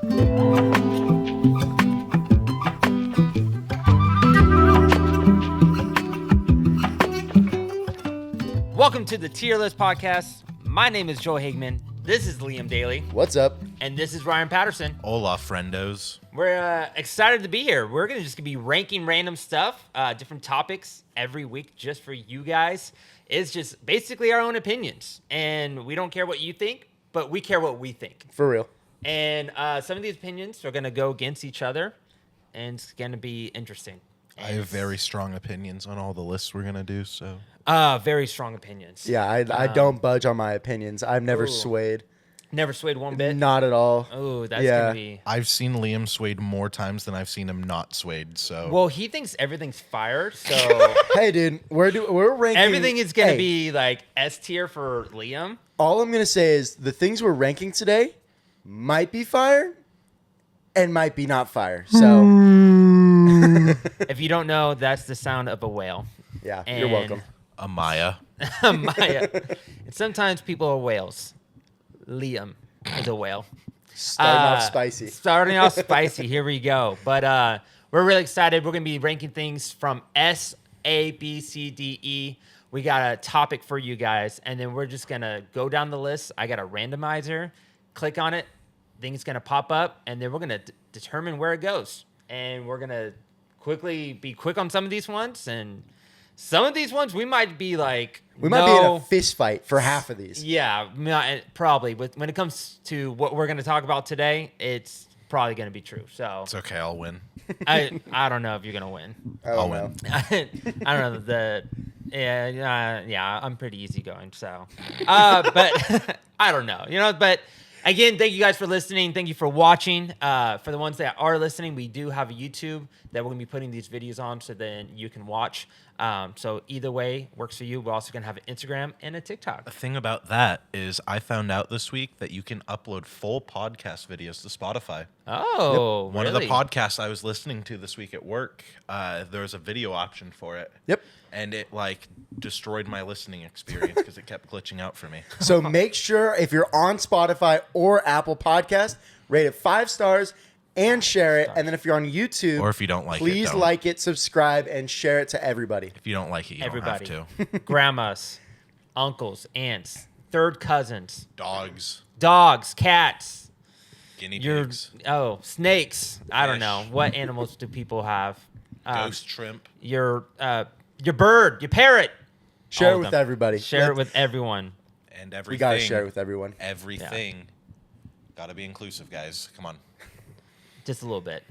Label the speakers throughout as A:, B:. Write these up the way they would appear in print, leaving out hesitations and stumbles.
A: Welcome to the Tier List Podcast. My name is Joe Higman. This is Liam Daly.
B: What's up?
A: And this is Ryan Patterson.
C: Hola, friendos.
A: We're excited to be here. We're going to just be ranking random stuff, different topics every week just for you guys. It's just basically our own opinions. And we don't care what you think, but we care what we think.
B: For real.
A: And some of these opinions are going to go against each other, and it's going to be interesting.
C: I have very strong opinions on all the lists we're going to do, so...
A: Very strong opinions.
B: Yeah, I don't budge on my opinions. I've never swayed.
A: Never swayed one bit?
B: Not at all.
A: Oh, that's going to be...
C: I've seen Liam swayed more times than I've seen him not swayed, so...
A: Well, he thinks everything's fired, so...
B: Hey, dude, we're ranking...
A: Everything is going to be, like, S tier for Liam.
B: All I'm going to say is the things we're ranking today might be fire and might be not fire, so...
A: If you don't know, that's the sound of a whale.
B: Yeah, you're welcome.
C: Amaya.
A: Maya. And sometimes people are whales. Liam is a whale.
B: Starting off spicy.
A: Starting off spicy. Here we go. But we're really excited. We're going to be ranking things from S, A, B, C, D, E. We got a topic for you guys, and then we're just going to go down the list. I got a randomizer. Click on it. Things going to pop up, and then we're going to determine where it goes. And we're going to be quick on some of these ones, and some of these ones we might be like...
B: We might be in a fist fight for half of these.
A: Yeah, probably. When it comes to what we're going to talk about today, it's probably going to be true. So
C: It's okay, I'll win.
A: I don't know if you're going to win.
C: I'll win.
A: I don't know. Yeah, I'm pretty easygoing. So, but I don't know. But again, thank you guys for listening. Thank you for watching. For the ones that are listening, we do have a YouTube that we're going to be putting these videos on, so then you can watch. So either way works for you. We're also going to have an Instagram and a TikTok.
C: The thing about that is I found out this week that you can upload full podcast videos to Spotify.
A: Oh,
C: One
A: really?
C: of the podcasts I was listening to this week at work, there was a video option for it.
B: Yep.
C: And it, destroyed my listening experience because it kept glitching out for me.
B: So make sure if you're on Spotify or Apple Podcast, rate it 5 stars and share it. And then if you're on YouTube,
C: Or if you don't like it,
B: please
C: don't.
B: like it, subscribe, and share it to everybody.
C: If you don't like it, you
A: Everybody.
C: don't have to.
A: Grandmas, uncles, aunts, third cousins,
C: Dogs,
A: dogs, cats,
C: guinea pigs,
A: snakes. I don't
C: Fish.
A: know. What animals do people have?
C: ghost shrimp.
A: Your bird, your parrot.
B: Share
A: All
B: it
A: of
B: with
A: them.
B: everybody.
A: Share it with everyone.
C: And everything.
B: We got to share it with everyone.
C: Everything. Got to be inclusive, guys. Come on.
A: Just a little bit.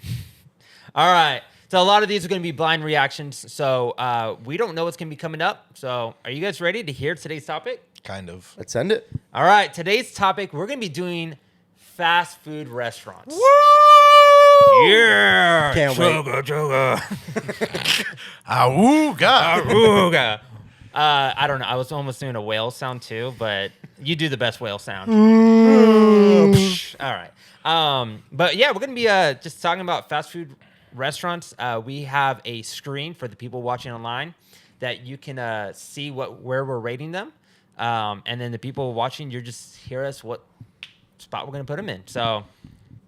A: All right. So a lot of these are going to be blind reactions. So we don't know what's going to be coming up. So are you guys ready to hear today's topic?
C: Kind of.
B: Let's end it.
A: All right. Today's topic, we're going to be doing fast food restaurants.
C: Woo!
A: Yeah.
B: Can't wait.
A: Sugar.
C: Awooga.
A: Awooga. I don't know. I was almost doing a whale sound too, but you do the best whale sound. All right. But yeah, we're going to be just talking about fast food restaurants. We have a screen for the people watching online that you can see where we're rating them. And then the people watching, you just hear us what spot we're going to put them in. So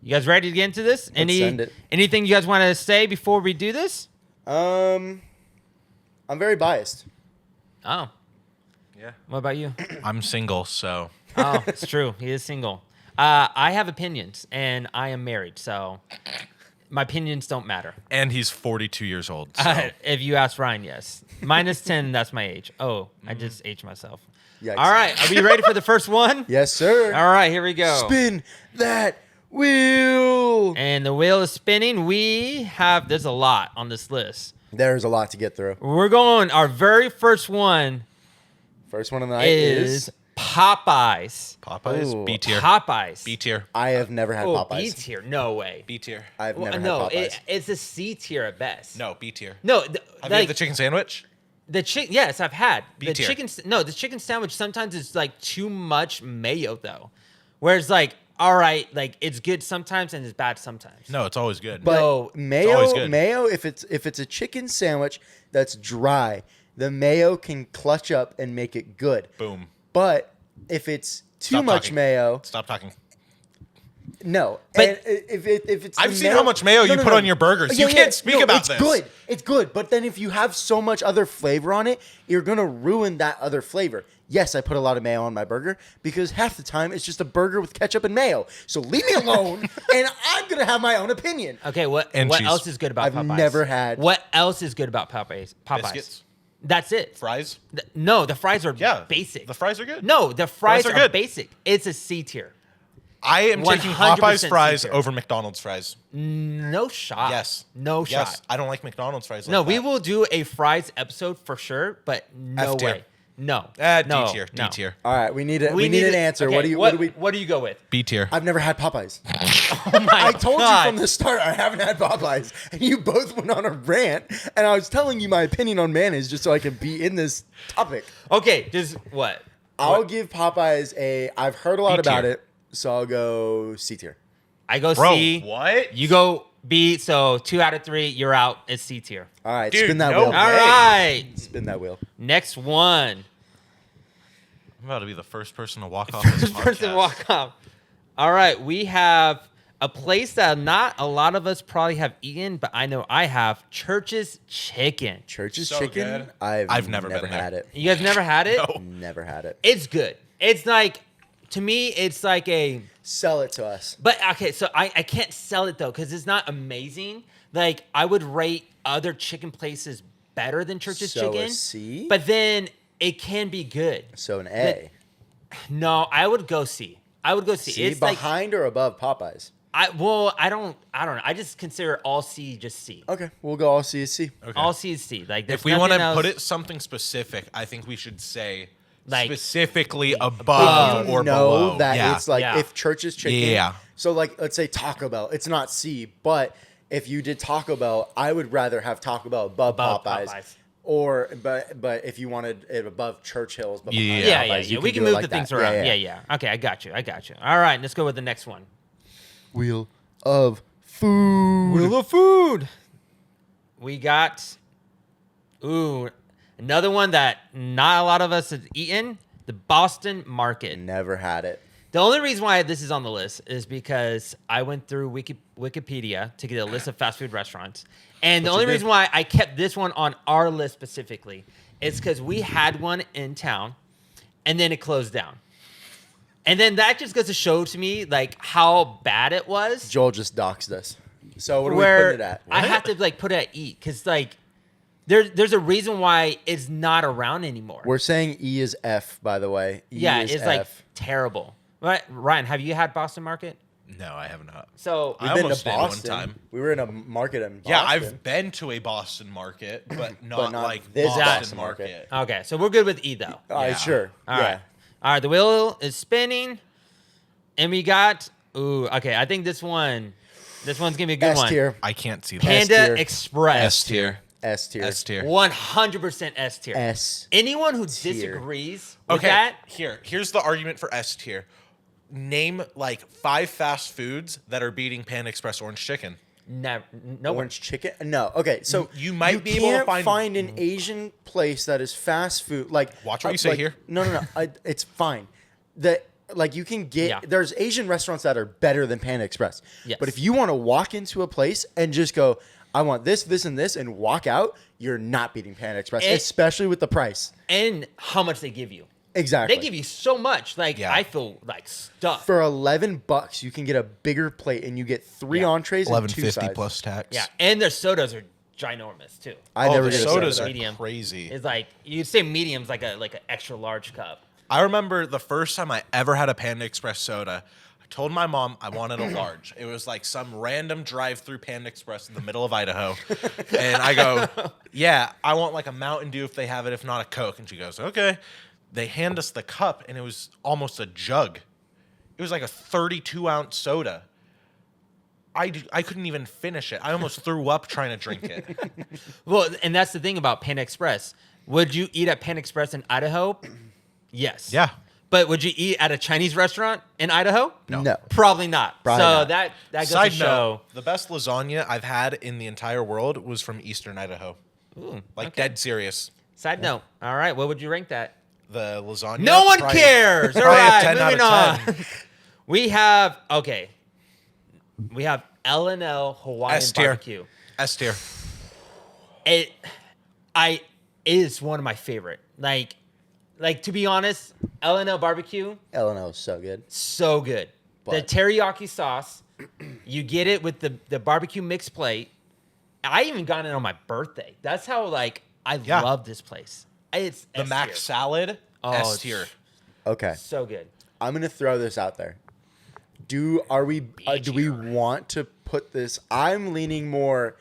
A: you guys ready to get into this?
B: Let's send it.
A: Anything you guys want to say before we do this?
B: I'm very biased.
A: Oh.
C: Yeah.
A: What about you?
C: I'm single, so.
A: Oh, it's true. He is single. I have opinions, and I am married, so my opinions don't matter.
C: And he's 42 years old. So.
A: If you ask Ryan, yes. -10, that's my age. Oh, I just aged myself.
B: Yikes.
A: All right. Are we ready for the first one?
B: Yes, sir.
A: All right. Here we go.
B: Spin that wheel.
A: And the wheel is spinning. There's a lot on this list.
B: There's a lot to get through.
A: We're going, our very first one
B: First one of the night
A: is Popeyes.
C: Popeyes?
B: Ooh.
C: B tier.
A: Popeyes.
C: B tier.
B: I have never had
A: Oh,
B: Popeyes.
A: B tier. No way.
C: B tier.
B: I've never
A: no,
B: had Popeyes.
A: it's a C tier at best.
C: No, B tier.
A: No,
C: Have you had the chicken sandwich?
A: Yes, I've had
C: B
A: the
C: tier.
A: chicken. No, the chicken sandwich sometimes is like too much mayo though, whereas like all right, like it's good sometimes and it's bad sometimes.
C: No, it's always good.
B: But
A: No,
C: always good.
B: mayo, if it's a chicken sandwich that's dry, the mayo can clutch up and make it good.
C: Boom.
B: But if it's too
C: Stop
B: much
C: talking.
B: mayo,
C: Stop talking.
B: No,
A: But-
B: and if it's
C: I've
B: the
C: seen how much mayo you put on your burgers. You can't speak about
B: it's
C: this.
B: Good, it's good. But then if you have so much other flavor on it, you're gonna ruin that other flavor. Yes, I put a lot of mayo on my burger because half the time it's just a burger with ketchup and mayo. So leave me alone, and I'm gonna have my own opinion.
A: Okay, what
C: And cheese.
A: else is good about
B: I've
A: Popeyes?
B: never had-
A: What else is good about Popeyes?
C: Biscuits,
A: That's it.
C: fries.
A: No, the fries are
C: Yeah,
A: basic.
C: The fries are good.
A: No, the fries
C: are
A: are
C: good.
A: basic. It's a C tier.
C: I am taking
A: 100%
C: Popeyes fries
A: C-tier.
C: over McDonald's fries.
A: No shot.
C: Yes.
A: No
C: Yes.
A: shot.
C: I don't like McDonald's fries.
A: No,
C: like
A: we
C: that.
A: will do a fries episode for sure, but no
C: F tier.
A: way. No.
C: D
A: no.
C: tier.
A: no.
C: D tier.
B: All right, we need an answer.
A: Okay,
B: What do you?
A: What do you go with?
C: B tier.
B: I've never had Popeyes.
A: Oh my
B: I told
A: God.
B: you from the start I haven't had Popeyes, and you both went on a rant, and I was telling you my opinion on mayonnaise just so I can be in this topic.
A: Okay, just what?
B: I'll give Popeyes a. I've heard a lot
C: B tier.
B: about it, so I'll go C tier.
A: I go
C: Bro,
A: C.
C: what?
A: You go B. So 2 out of 3, you're out. It's C tier.
B: All right,
C: Dude,
B: spin that
C: no
B: wheel.
C: way.
A: All right.
B: Spin that wheel.
A: Next one.
C: I'm about to be the first person to walk off this
A: First person
C: podcast.
A: walk off. All right, we have a place that not a lot of us probably have eaten, but I know I have. Church's Chicken.
B: Church's
C: So
B: Chicken.
C: good.
B: I've
C: never been there.
B: had it.
A: You guys never had it?
C: No.
B: Never had it.
A: It's good. It's like, to me, it's like a.
B: Sell it to us.
A: But okay, so I can't sell it though because it's not amazing. Like I would rate other chicken places better than Church's
B: So a
A: Chicken.
B: C?
A: But then it can be good.
B: So an A.
A: No, I would go C. I would go C.
B: C
A: It's like
B: behind or above Popeyes?
A: I don't know. I just consider all C just C.
B: Okay, we'll go all C is C.
C: Okay.
A: All C is C. Like
C: If we want to put it something specific, I think we should say
A: Like-
C: specifically
B: If
C: above
B: you
C: or
B: know
C: below.
B: that
C: Yeah.
B: it's like
A: Yeah.
B: if Church's Chicken.
C: Yeah.
B: So like let's say Taco Bell, it's not C, but if you did Taco Bell, I would rather have Taco Bell above Popeyes.
A: Popeyes.
B: Or but if you wanted it above Churchill's, but
C: Yeah.
B: behind
A: Yeah,
B: Popeyes,
A: yeah,
B: you
A: yeah. We
B: do
A: can
B: it
A: move
B: like
A: the things
B: that.
A: around. Yeah. Okay, I got you. All right, let's go with the next one.
B: Wheel of food.
A: Wheel of food. We got, another one that not a lot of us have eaten, the Boston Market.
B: Never had it.
A: The only reason why this is on the list is because I went through Wikipedia to get a list of fast food restaurants. And the
B: But
A: only
B: you did.
A: reason why I kept this one on our list specifically is because we had one in town and then it closed down. And then that just goes to show to me like how bad it was.
B: Joel just doxed us. So what are we
A: Where
B: putting it at?
A: I have to like put it at E because like there's a reason why it's not around anymore.
B: We're saying E is F, by the way. E
A: yeah,
B: is
A: it's
B: F.
A: like terrible. Right, Ryan, have you had Boston Market?
C: No, I have not.
A: So
C: I
B: We've been
C: almost
B: to
C: did one
B: Boston.
C: time.
B: We were in a market in Boston.
C: Yeah, I've been to a Boston market, but not,
B: not
C: like
B: this
C: Boston
B: Boston
C: market.
B: market.
A: okay, so we're good with E though.
B: All right,
C: Yeah.
B: sure.
A: All
B: yeah.
A: right. All right, the wheel is spinning. And we got okay, I think this one's gonna be a good
B: S
A: one.
B: tier.
C: I can't see that.
A: Panda
B: S tier.
A: Express.
C: S tier.
B: S tier.
C: S tier.
A: 100% S tier.
B: S.
A: Anyone who
B: tier.
A: disagrees with
C: Okay,
A: that,
C: here's the argument for S tier. Name like 5 fast foods that are beating Panda Express orange chicken.
A: never, no one.
B: Orange chicken? No. Okay, so
C: You might be able to
B: can't
C: find-
B: an Asian place that is fast food. Like
C: Watch what you say
B: like-
C: here.
B: No. It's fine. Like you can get
A: Yeah.
B: there's Asian restaurants that are better than Panda Express.
A: Yes.
B: But if you want to walk into a place and just go, I want this, this, and this, and walk out, you're not beating Panda Express,
A: And-
B: especially with the price.
A: And how much they give you.
B: Exactly.
A: They give you so much. Like
C: Yeah.
A: I feel like stuffed.
B: For $11, you can get a bigger plate and you get 3
A: Yeah.
B: entrees and 2
C: $11.50
B: sides.
C: plus tax.
A: Yeah, and their sodas are ginormous too.
B: I
C: Oh,
B: never
C: the
B: get a
C: sodas
B: soda.
C: are
A: Medium.
C: crazy.
A: It's like you'd say medium's like an extra large cup.
C: I remember the first time I ever had a Panda Express soda. I told my mom I wanted a large. It was like some random drive-through Panda Express in the middle of Idaho. And I go, yeah, I want like a Mountain Dew if they have it, if not a Coke. And she goes, okay. They hand us the cup, and it was almost a jug. It was like a 32-ounce soda. I couldn't even finish it. I almost threw up trying to drink it.
A: Well, and that's the thing about Panda Express. Would you eat at Panda Express in Idaho? Yes.
C: Yeah.
A: But would you eat at a Chinese restaurant in Idaho?
B: No.
A: Probably not.
B: Probably
A: so
B: not.
A: that goes
C: Side
A: to show.
C: note, the best lasagna I've had in the entire world was from Eastern Idaho.
A: Ooh,
C: Like
A: okay.
C: dead serious.
A: Side note. All right. What would you rank that?
C: The lasagna.
A: No one
C: probably-
A: cares. All
C: probably a
A: right.
C: 10 out
A: Moving
C: of
A: on.
C: 10.
A: We have okay. We have L&L Hawaiian
C: S tier.
A: barbecue.
C: S tier.
A: It is one of my favorite. Like to be honest, L&L barbecue,
B: L&L is so good.
A: so good. The
B: But-
A: teriyaki sauce, you get it with the barbecue mixed plate. I even got it on my birthday. That's how I love this place. It's
C: The
A: S
C: mac
A: tier.
C: salad.
A: Oh,
C: S tier.
B: Okay,
A: So good.
B: I'm gonna throw this out there. Do we want to put this? I'm leaning more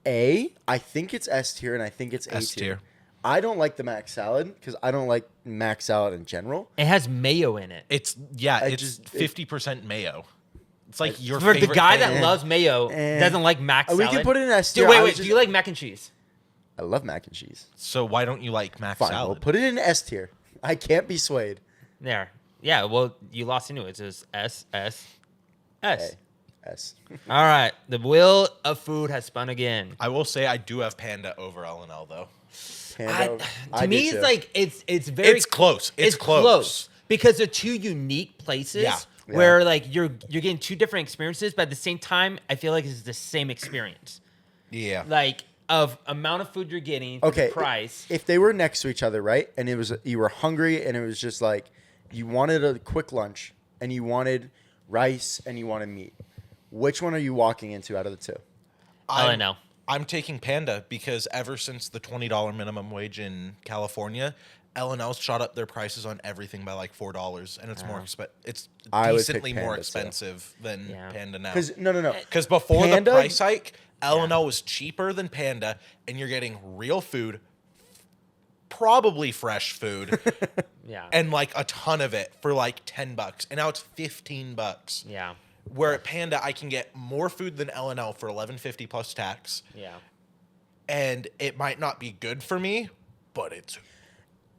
B: A. I think it's S tier, and I think it's A
C: S
B: tier.
C: tier.
B: I don't like the mac salad because I don't like mac salad in general.
A: It has mayo in it.
C: It's
B: I
C: it's
B: just-
C: 50% mayo. It's like your
A: For
C: favorite
A: the guy
C: thing.
A: that loves mayo, doesn't like mac salad.
B: We can put it in S
A: Dude,
B: tier.
A: wait. Do you like mac and cheese?
B: I love mac and cheese.
C: So why don't you like mac
B: Fine,
C: salad?
B: we'll put it in S tier. I can't be swayed.
A: There. Yeah, well, you lost anyway. It's just S, S, S.
B: A. S.
A: All right. The wheel of food has spun again.
C: I will say I do have Panda over L&L though.
B: Panda, I
A: To
B: do
A: me,
B: too.
A: it's like it's very
C: It's close. It's close.
A: because they're two unique places
C: Yeah.
A: where you're getting two different experiences, but at the same time, I feel like it's the same experience.
C: Yeah.
A: Like of amount of food you're getting, for
B: Okay,
A: the price.
B: if they were next to each other, right, and it was you were hungry, and it was just like you wanted a quick lunch, and you wanted rice, and you wanted meat. Which one are you walking into out of the two?
A: L&L.
C: I'm taking Panda because ever since the $20 minimum wage in California, L&L's shot up their prices on everything by like $4, and it's it's
B: I would pick
C: decently more
B: Panda, too.
C: expensive than
A: Yeah.
C: Panda now.
B: Because no.
C: Because before
B: Panda-
C: the price hike, L&L was cheaper than Panda, and you're getting real food, probably fresh food,
A: Yeah.
C: and like a ton of it for like $10, and now it's $15.
A: Yeah.
C: Where at Panda, I can get more food than L&L for $11.50 plus tax,
A: Yeah.
C: and it might not be good for me, but it's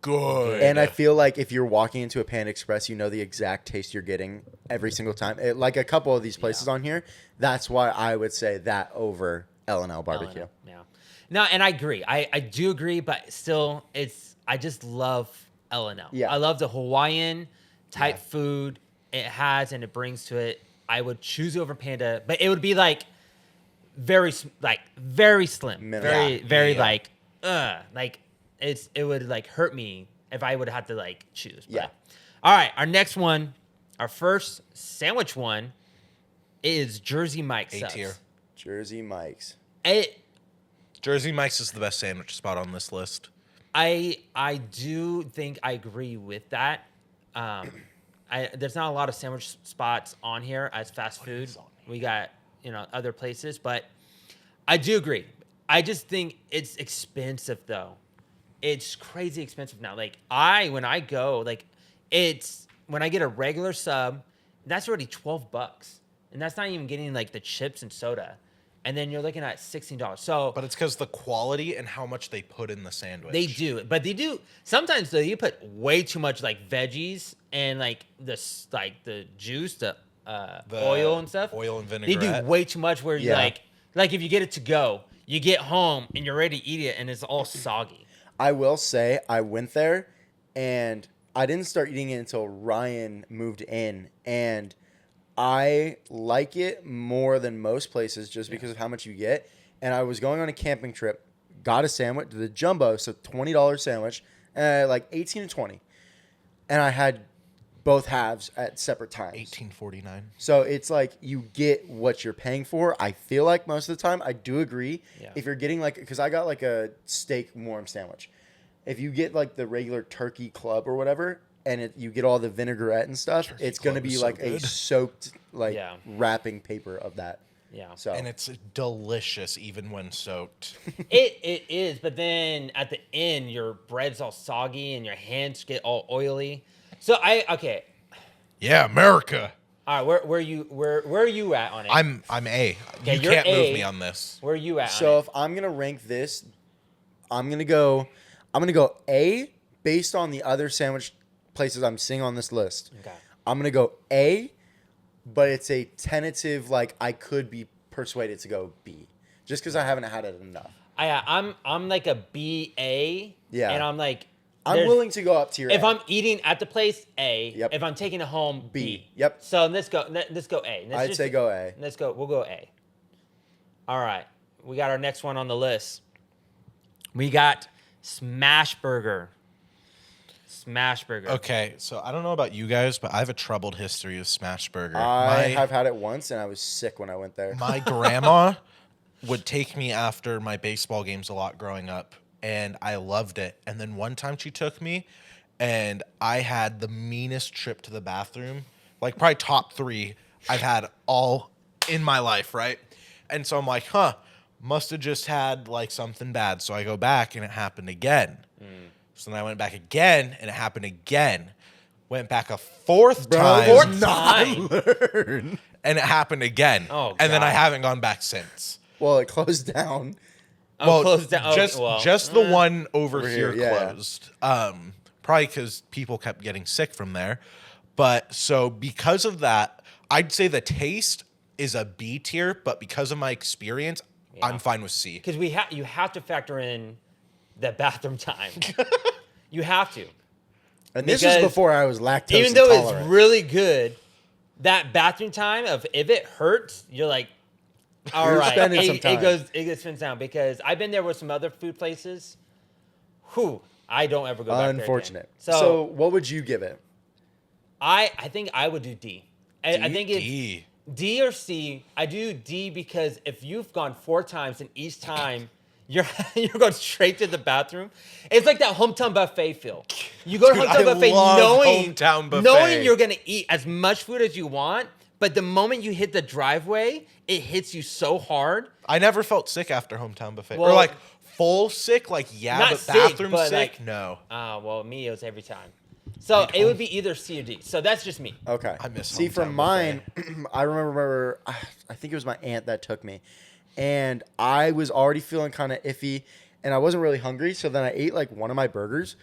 C: good.
B: And I feel like if you're walking into a Panda Express, you know the exact taste you're getting every single time. Like a couple of these places on here, that's why I would say that over L&L barbecue.
A: L&L, yeah. No, and I agree. I do agree, but still, I just love L&L.
B: Yeah.
A: I love the Hawaiian type food it has and it brings to it. I would choose over Panda, but it would be very slim,
B: Minimal.
A: very
C: Yeah.
A: it would hurt me if I would have to choose. But.
B: Yeah.
A: All right, our next one, our first sandwich one, is Jersey Mike's.
C: A tier.
B: Jersey Mike's.
C: Jersey Mike's is the best sandwich spot on this list.
A: I do think I agree with that. There's not a lot of sandwich spots on here as fast food. We got other places, but I do agree. I just think it's expensive though. It's crazy expensive now. When I go, when I get a regular sub, that's already $12, and that's not even getting the chips and soda. And then you're looking at $16. So,
C: But it's because the quality and how much they put in the sandwich.
A: they do, but they do sometimes though. You put way too much veggies and the juice, the oil and stuff.
C: Oil and
A: They
C: vinaigrette.
A: do way too much. Where you
B: Yeah.
A: if you get it to go, you get home and you're ready to eat it, and it's all soggy.
B: I will say I went there, and I didn't start eating it until Ryan moved in, and I like it more than most places just because of how much you get. And I was going on a camping trip, got a sandwich, the jumbo, so $20 sandwich, 18 and 20. And I had both halves at separate times.
C: $18.49.
B: So it's you get what you're paying for. I feel like most of the time, I do agree.
A: Yeah.
B: If you're getting because I got a steak warm sandwich. If you get the regular turkey club or whatever, and you get all the vinaigrette and stuff, it's going to
C: club
B: be
C: is so
B: a
C: good.
B: soaked
A: Yeah.
B: wrapping paper of that.
A: Yeah.
B: So
C: And it's delicious even when soaked.
A: It is, but then at the end, your bread's all soggy and your hands get all oily. So okay.
C: Yeah, America.
A: All right, where are you at on it?
C: I'm A.
A: Okay,
C: You
A: you're
C: can't
A: A.
C: move me on this.
A: Where are you at?
B: So
A: on
B: if I'm gonna rank this, I'm gonna go A based on the other sandwich places I'm seeing on this list.
A: it? Okay.
B: I'm gonna go A, but it's a tentative. I could be persuaded to go B, just because I haven't had it enough.
A: I'm a BA.
B: Yeah.
A: And I'm
B: I'm willing to go up tier
A: If
B: A.
A: I'm eating at the place, A.
B: Yep.
A: If I'm taking it home, B.
B: Yep.
A: So let's go A.
B: I'd say go A.
A: We'll go A. All right. We got our next one on the list. We got Smash Burger. Smash Burger.
C: Okay, so I don't know about you guys, but I have a troubled history of Smash Burger.
B: I have had it once, and I was sick when I went there.
C: My grandma would take me after my baseball games a lot growing up, and I loved it. And then one time she took me, and I had the meanest trip to the bathroom, like probably top 3 I've had all in my life, right? And so I'm like, must have just had like something bad. So I go back, and it happened again. So then I went back again, and it happened again. Went back a fourth time.
A: Fourth time.
C: And it happened again.
A: Oh,
C: and then I
A: God.
C: haven't gone back since.
B: Well, it closed down.
A: Oh, closed down. Oh,
C: Just the one over
B: here,
C: here
B: yeah.
C: closed. Probably because people kept getting sick from there. But so because of that, I'd say the taste is a B tier, but because of my experience, I'm fine with C.
A: Because you have to factor in the bathroom time. You have to.
B: And this was
A: Because
B: before I was lactose
A: Even though
B: intolerant.
A: it's really good, that bathroom time of if it hurts, you're like, all
B: You're
A: right,
B: spending some
A: it
B: time.
A: goes spins down. Because I've been there with some other food places. I don't ever go back there again.
B: Unfortunate.
A: So,
B: So what would you give it?
A: I think I would do D. I think it's
C: D.
A: D or C. I do D because if you've gone 4 times and each time you're going straight to the bathroom, it's like that hometown buffet feel. You go to
C: Dude,
A: hometown
C: I
A: buffet
C: love
A: knowing
C: hometown buffet.
A: knowing you're gonna eat as much food as you want, but the moment you hit the driveway, it hits you so hard.
C: I never felt sick after hometown buffet.
A: Well,
C: or like full sick, like
A: not
C: but
A: sick,
C: bathroom
A: but,
C: sick?
A: like-
C: No.
A: Well, me it was every time. So it would be either C or D. So that's just me.
B: Okay.
C: I miss
B: See, for
C: hometown
B: mine, I remember, I think it was my aunt that took me. And I was already feeling kind of iffy. And I wasn't really hungry. So then I ate like one of my burgers.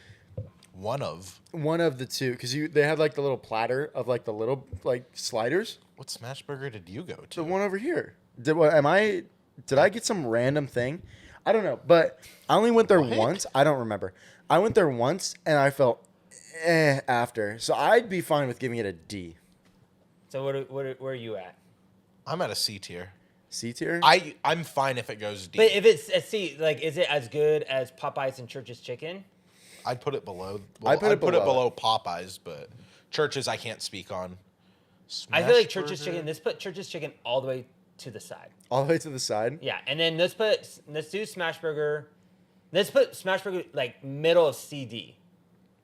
C: One of.
B: One of the two. Because they had like the little platter of like the little like sliders.
C: What Smash Burger did you go
B: The
C: to?
B: one over here. Did I get some random thing? I don't know. But I only went there once. I don't remember. I went there once and I felt after. So I'd be fine with giving it a D.
A: So where are you at?
C: I'm at a C tier.
B: C tier?
C: I'm fine if it goes D.
A: But if it's a C, like, is it as good as Popeyes and Church's Chicken?
C: I'd put it below.
B: I'd put it below.
C: Popeyes, but Church's I can't speak on.
A: I feel like
C: Smash
A: Church's
C: Burger?
A: Chicken. Let's put Church's Chicken all the way to the side.
B: All the way to the side?
A: Yeah, and then let's do Smash Burger. Let's put Smash Burger like middle of CD.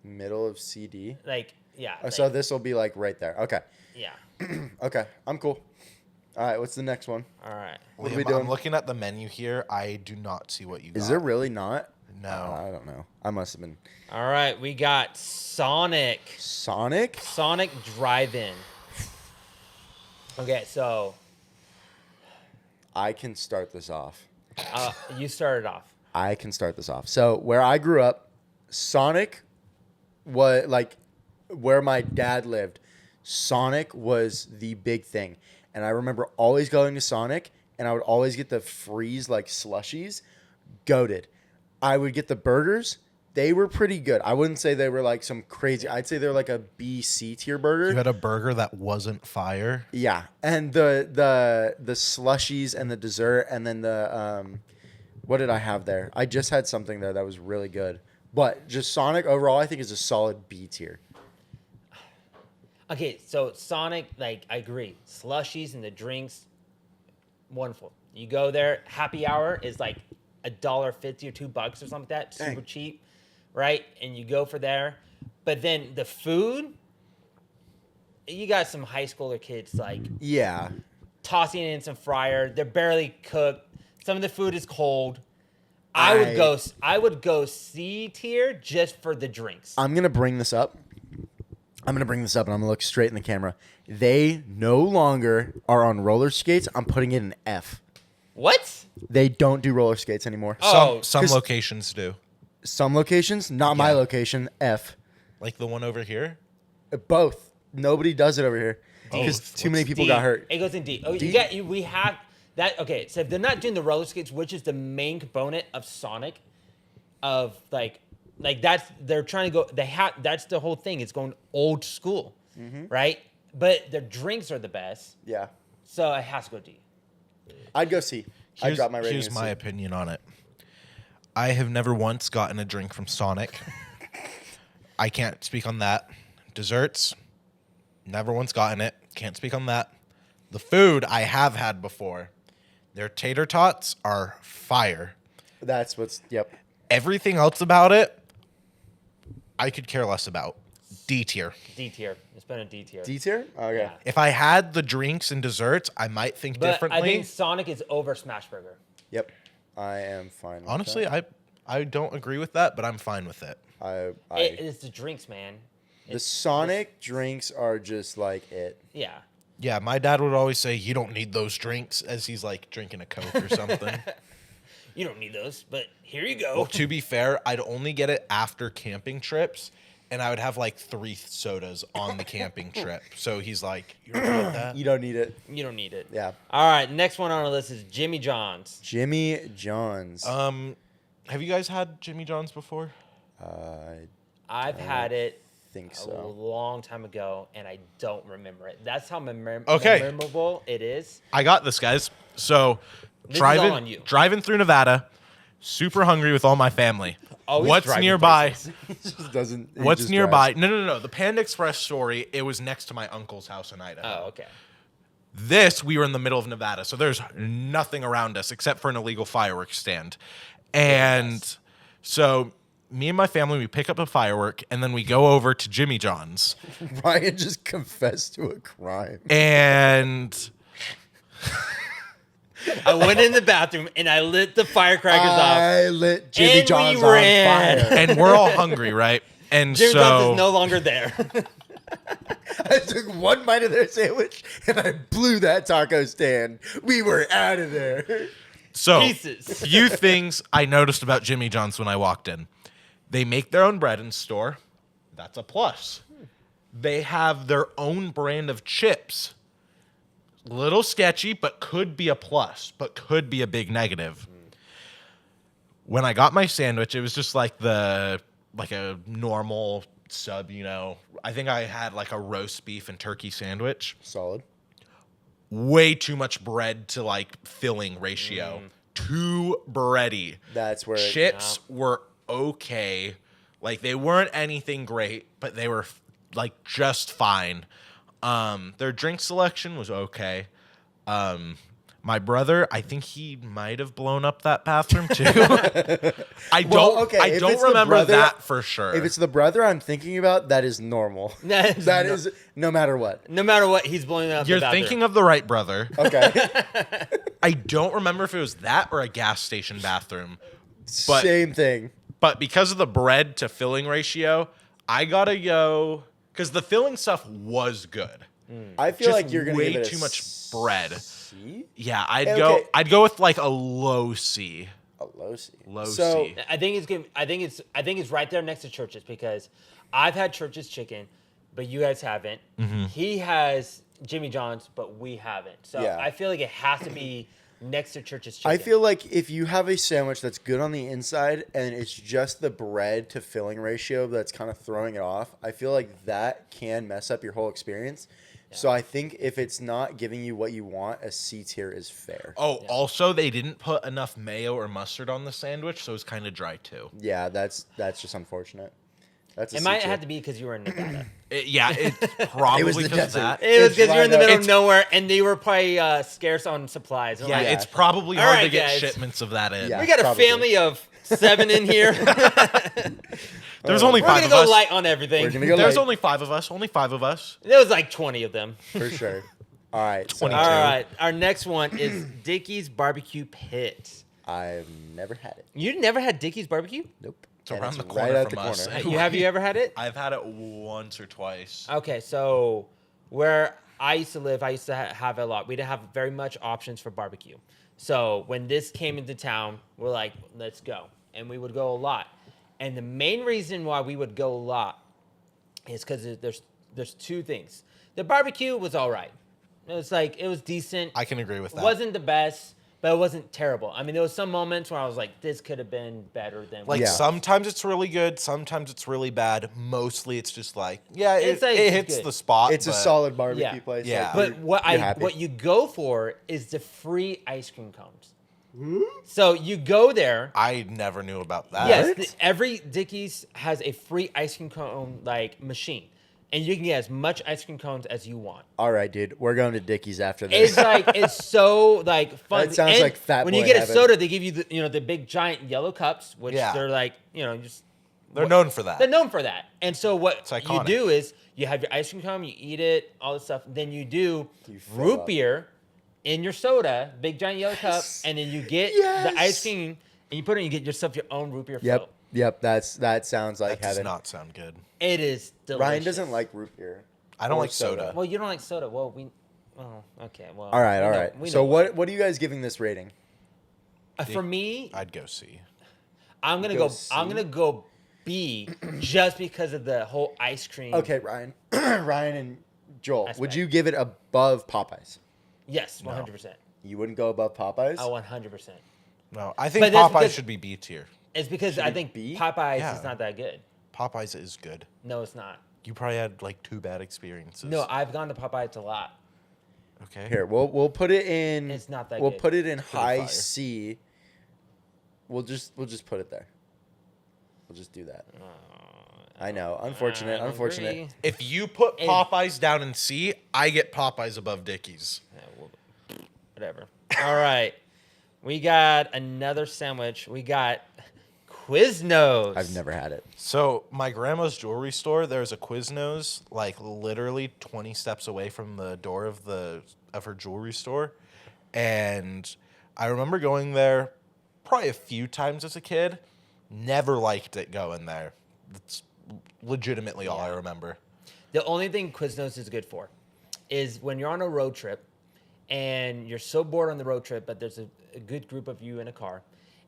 B: Middle of CD.
A: Like yeah.
B: So this will be like right there. Okay.
A: Yeah.
B: Okay. I'm cool. All right. What's the next one?
A: All right.
B: What are we
C: Liam,
B: doing?
C: I'm looking at the menu here. I do not see what you got.
B: Is there really not?
C: No.
B: I don't know. I must have been.
A: All right. We got Sonic Drive-In. Okay, so
B: I can start this off.
A: you started off.
B: I can start this off. So where I grew up, Sonic was like where my dad lived. Sonic was the big thing. And I remember always going to Sonic and I would always get the freeze like slushies. Goated. I would get the burgers. They were pretty good. I wouldn't say they were like some crazy. I'd say they're like a B, C tier burger.
C: You had a burger that wasn't fire.
B: Yeah, and the slushies and the dessert, and then the what did I have there? I just had something there that was really good. But just Sonic overall, I think is a solid B tier.
A: Okay, so Sonic, like I agree, slushies and the drinks, wonderful. You go there, happy hour is like $1.50 or $2 or something like that, super
B: Dang.
A: cheap, right? And you go for there, but then the food, you got some high schooler kids like
B: Yeah,
A: tossing it in some fryer. They're barely cooked. Some of the food is cold. I would go C tier just for the drinks.
B: I'm gonna bring this up. And I'm gonna look straight in the camera. They no longer are on roller skates. I'm putting it in F.
A: What?
B: They don't do roller skates anymore.
A: Oh,
C: Some
B: 'cause-
C: locations do.
B: Some locations, not my
C: Yeah.
B: location. F.
C: Like the one over here.
B: Both. Nobody does it over here because
C: Both.
B: too many
C: What's
B: people
A: D.
B: got hurt.
A: It goes in D. Oh,
B: D?
A: we have that. Okay, so if they're not doing the roller skates, which is the main component of Sonic, of like Like they're trying to go. That's the whole thing. It's going old school, right? But their drinks are the best,
B: Yeah.
A: so it has to go D.
B: I'd go C. I'd drop my rating.
C: Here's
B: to
C: my
B: C.
C: opinion on it. I have never once gotten a drink from Sonic. I can't speak on that. Desserts, never once gotten it. Can't speak on that. The food I have had before. Their tater tots are fire.
B: That's what's. Yep.
C: Everything else about it, I could care less about. D tier.
A: D tier. It's been a D tier.
B: D tier. Okay.
A: Yeah.
C: If I had the drinks and desserts, I might think
A: But
C: differently.
A: I think Sonic is over Smashburger.
B: Yep. I am fine. With
C: Honestly,
B: that.
C: I don't agree with that, but I'm fine with it.
A: It's the drinks, man.
B: The Sonic drinks are just like it.
A: Yeah.
C: Yeah, my dad would always say, "You don't need those drinks," as he's like drinking a Coke or something.
A: You don't need those, but here you go.
C: Well, to be fair, I'd only get it after camping trips, and I would have like 3 sodas on the camping trip. So he's like, "You're okay with that?"
B: You don't need it.
A: You don't need it.
B: Yeah.
A: All right. Next one on our list is Jimmy John's.
B: Jimmy John's.
C: Have you guys had Jimmy John's before?
A: I've had it
B: think
A: a
B: so.
A: long time ago, and I don't remember it. That's how
C: Okay.
A: memorable it is.
C: I got this, guys. So
A: This is all on you.
C: driving through Nevada, super hungry with all my family.
A: Always
C: What's
A: driving
C: nearby?
A: places.
B: It just doesn't. it
C: What's
B: just
C: nearby?
B: drives.
C: No. The Panda Express story, it was next to my uncle's house in Idaho.
A: Oh, okay.
C: This, we were in the middle of Nevada, so there's nothing around us except for an illegal fireworks stand. And so me and my family, we pick up a firework, and then we go over to Jimmy John's.
B: Ryan just confessed to a crime.
C: And
A: I went in the bathroom and I lit the firecrackers off.
B: I lit Jimmy
A: And we
B: John's
A: ran.
B: on fire.
C: and we're all hungry, right? And
A: Jimmy John's
C: so
A: is no longer there.
B: I took one bite of their sandwich and I blew that taco stand. We were out of there.
C: So,
A: Pieces.
C: few things I noticed about Jimmy John's when I walked in. They make their own bread in store. That's a plus. They have their own brand of chips. Little sketchy, but could be a plus, but could be a big negative. When I got my sandwich, it was just like a normal sub, you know. I think I had like a roast beef and turkey sandwich.
B: Solid.
C: Way too much bread to like filling ratio. Too bready.
B: That's where
C: Chips were okay. Like they weren't anything great, but they were like just fine. Their drink selection was okay. My brother, I think he might have blown up that bathroom too. I don't
B: if it's the
C: remember
B: brother-
C: that for sure.
B: If it's the brother I'm thinking about, that is normal. That is no matter what.
A: No matter what, he's blowing up
C: You're
A: the bathroom.
C: thinking of the right brother.
B: Okay.
C: I don't remember if it was that or a gas station bathroom. But-
B: Same thing.
C: But because of the bread to filling ratio, I gotta go because the filling stuff was good.
B: I feel
C: Just
B: like you're gonna
C: way
B: give it a
C: too much bread.
B: C?
C: Yeah, I'd
B: Okay.
C: go. I'd go with like a low C.
B: A low C.
C: Low
B: So,
C: C.
A: I think it's good. I think it's right there next to Church's because I've had Church's chicken, but you guys haven't. He has Jimmy John's, but we haven't. So
B: Yeah.
A: I feel like it has to be next to Church's chicken.
B: I feel like if you have a sandwich that's good on the inside and it's just the bread to filling ratio that's kind of throwing it off, I feel like that can mess up your whole experience. So I think if it's not giving you what you want, a C tier is fair.
C: Oh, also they didn't put enough mayo or mustard on the sandwich, so it was kind of dry too.
B: Yeah, that's just unfortunate. That's a
A: it
B: C
A: might
B: tier.
A: have to be because you were in Nevada.
C: It's probably
B: It was the
C: because of
B: desert.
C: that.
A: It was
B: It's
A: because you're in the
B: right
A: middle
B: up-
A: of nowhere and they were probably scarce on supplies. I'm
C: Yeah,
A: like,
C: it's probably
A: All
C: hard
A: right,
C: to get
A: guys.
C: shipments of that in.
B: Yeah.
A: we got
B: probably.
A: a family of 7 in here.
C: There's only
A: We're
C: 5
A: gonna
C: of
A: go
C: us.
A: light on everything.
B: We're gonna go
C: There's
B: light,
C: only 5 of us. Only 5 of us.
A: There was like 20 of them.
B: for sure. All right. So
C: 22.
A: All right, our next one is Dickie's Barbecue Pit.
B: I've never had it.
A: You never had Dickie's Barbecue?
B: Nope.
C: It's
B: And
C: around the
B: right
C: corner
B: out
C: from
B: the
C: us.
B: corner.
A: Have you ever had it?
C: I've had it once or twice.
A: Okay, so where I used to live, I used to have it a lot. We didn't have very much options for barbecue. So when this came into town, we're like, let's go. And we would go a lot. And the main reason why we would go a lot is because there's 2 things. The barbecue was all right. It was decent.
C: I can agree with
A: It
C: that.
A: wasn't the best, but it wasn't terrible. I mean, there was some moments where I was like, this could have been better than
C: Like,
B: Yeah.
C: sometimes it's really good, sometimes it's really bad. Mostly it's just like, yeah,
A: It's
C: it,
A: like,
C: it
A: it's
C: hits
A: good.
C: the spot.
B: It's a
C: but
B: solid barbecue
A: Yeah.
B: place.
C: Yeah.
B: Like,
A: But
B: you're happy.
A: what you go for is the free ice cream cones. So you go there.
C: I never knew about that.
A: Yes,
B: What?
A: every Dickies has a free ice cream cone like machine, and you can get as much ice cream cones as you want.
B: All right, dude. We're going to Dickies after this.
A: It's like it's so like fun.
B: That sounds
A: And
B: like fat
A: when
B: boy
A: you get
B: heaven.
A: a soda, they give you the big giant yellow cups, which
C: Yeah.
A: they're like just
C: They're known for that.
A: they're known for that. And so what
C: It's
A: you
C: iconic.
A: do is you have your ice cream cone, you eat it, all this stuff. Then you do
B: You fill
A: root
B: up.
A: beer in your soda, big giant yellow cup, and then you get
B: Yes.
A: the ice cream and you put it and you get yourself your own root beer
B: Yep.
A: float.
B: Yep. That sounds like
C: That does
B: heaven.
C: not sound good.
A: It is delicious.
B: Ryan doesn't like root beer.
C: I don't
B: Or
C: like soda.
A: Well, you don't like soda. Well, okay. Well,
B: All right.
A: we
B: All
A: know-
B: right.
A: we
B: So
A: know
B: what are you guys giving this rating?
A: For me,
C: I'd go see.
A: I'm gonna
B: Go
A: go. I'm
B: C?
A: gonna go B, just because of the whole ice cream.
B: Okay, Ryan. Ryan and Joel, would
A: Aspect.
B: you give it above Popeyes?
A: Yes, 100%.
B: You wouldn't go above Popeyes?
A: Oh, 100%.
C: No, I think
A: But that's
C: Popeyes
A: because-
C: should be B tier.
A: It's because
B: Should
A: I
B: it
A: think
B: be?
A: Popeyes
C: Yeah.
A: is not that good.
C: Popeyes is good.
A: No, it's not.
C: You probably had like 2 bad experiences.
A: No, I've gone to Popeyes a lot.
C: Okay.
B: Here, we'll put it in.
A: It's not that
B: We'll
A: good.
B: put it in
C: Pretty
B: high
C: fire.
B: C. We'll just put it there. We'll just do that. I know. Unfortunate.
A: I
B: Unfortunate.
A: agree.
C: If you put
A: Hey.
C: Popeyes down in C, I get Popeyes above Dickies.
A: Yeah, whatever. All right. We got another sandwich. We got Quiznos.
B: I've never had it.
C: So my grandma's jewelry store, there's a Quiznos like literally 20 steps away from the door of her jewelry store, and I remember going there probably a few times as a kid. Never liked it going there. That's legitimately all I remember.
A: The only thing Quiznos is good for is when you're on a road trip and you're so bored on the road trip, but there's a good group of you in a car,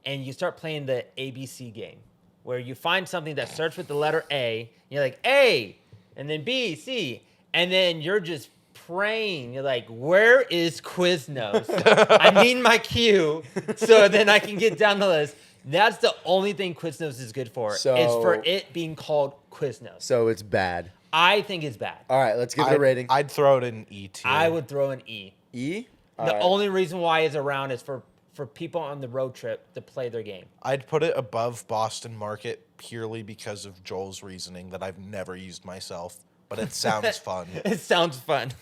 A: and you start playing the ABC game where you find something that starts with the letter A, and you're like, A, and then B, C, and then you're just praying. You're like, where is Quiznos? I need my cue so then I can get down the list. That's the only thing Quiznos is good for.
B: So-
A: it's for it being called Quiznos.
B: So it's bad.
A: I think it's bad.
B: All right, let's give it a rating.
C: I'd throw it in E tier.
A: I would throw an E.
B: E. All
A: The
B: right.
A: only reason why it's around is for people on the road trip to play their game.
C: I'd put it above Boston Market purely because of Joel's reasoning that I've never used myself, but it sounds fun.
A: It sounds fun.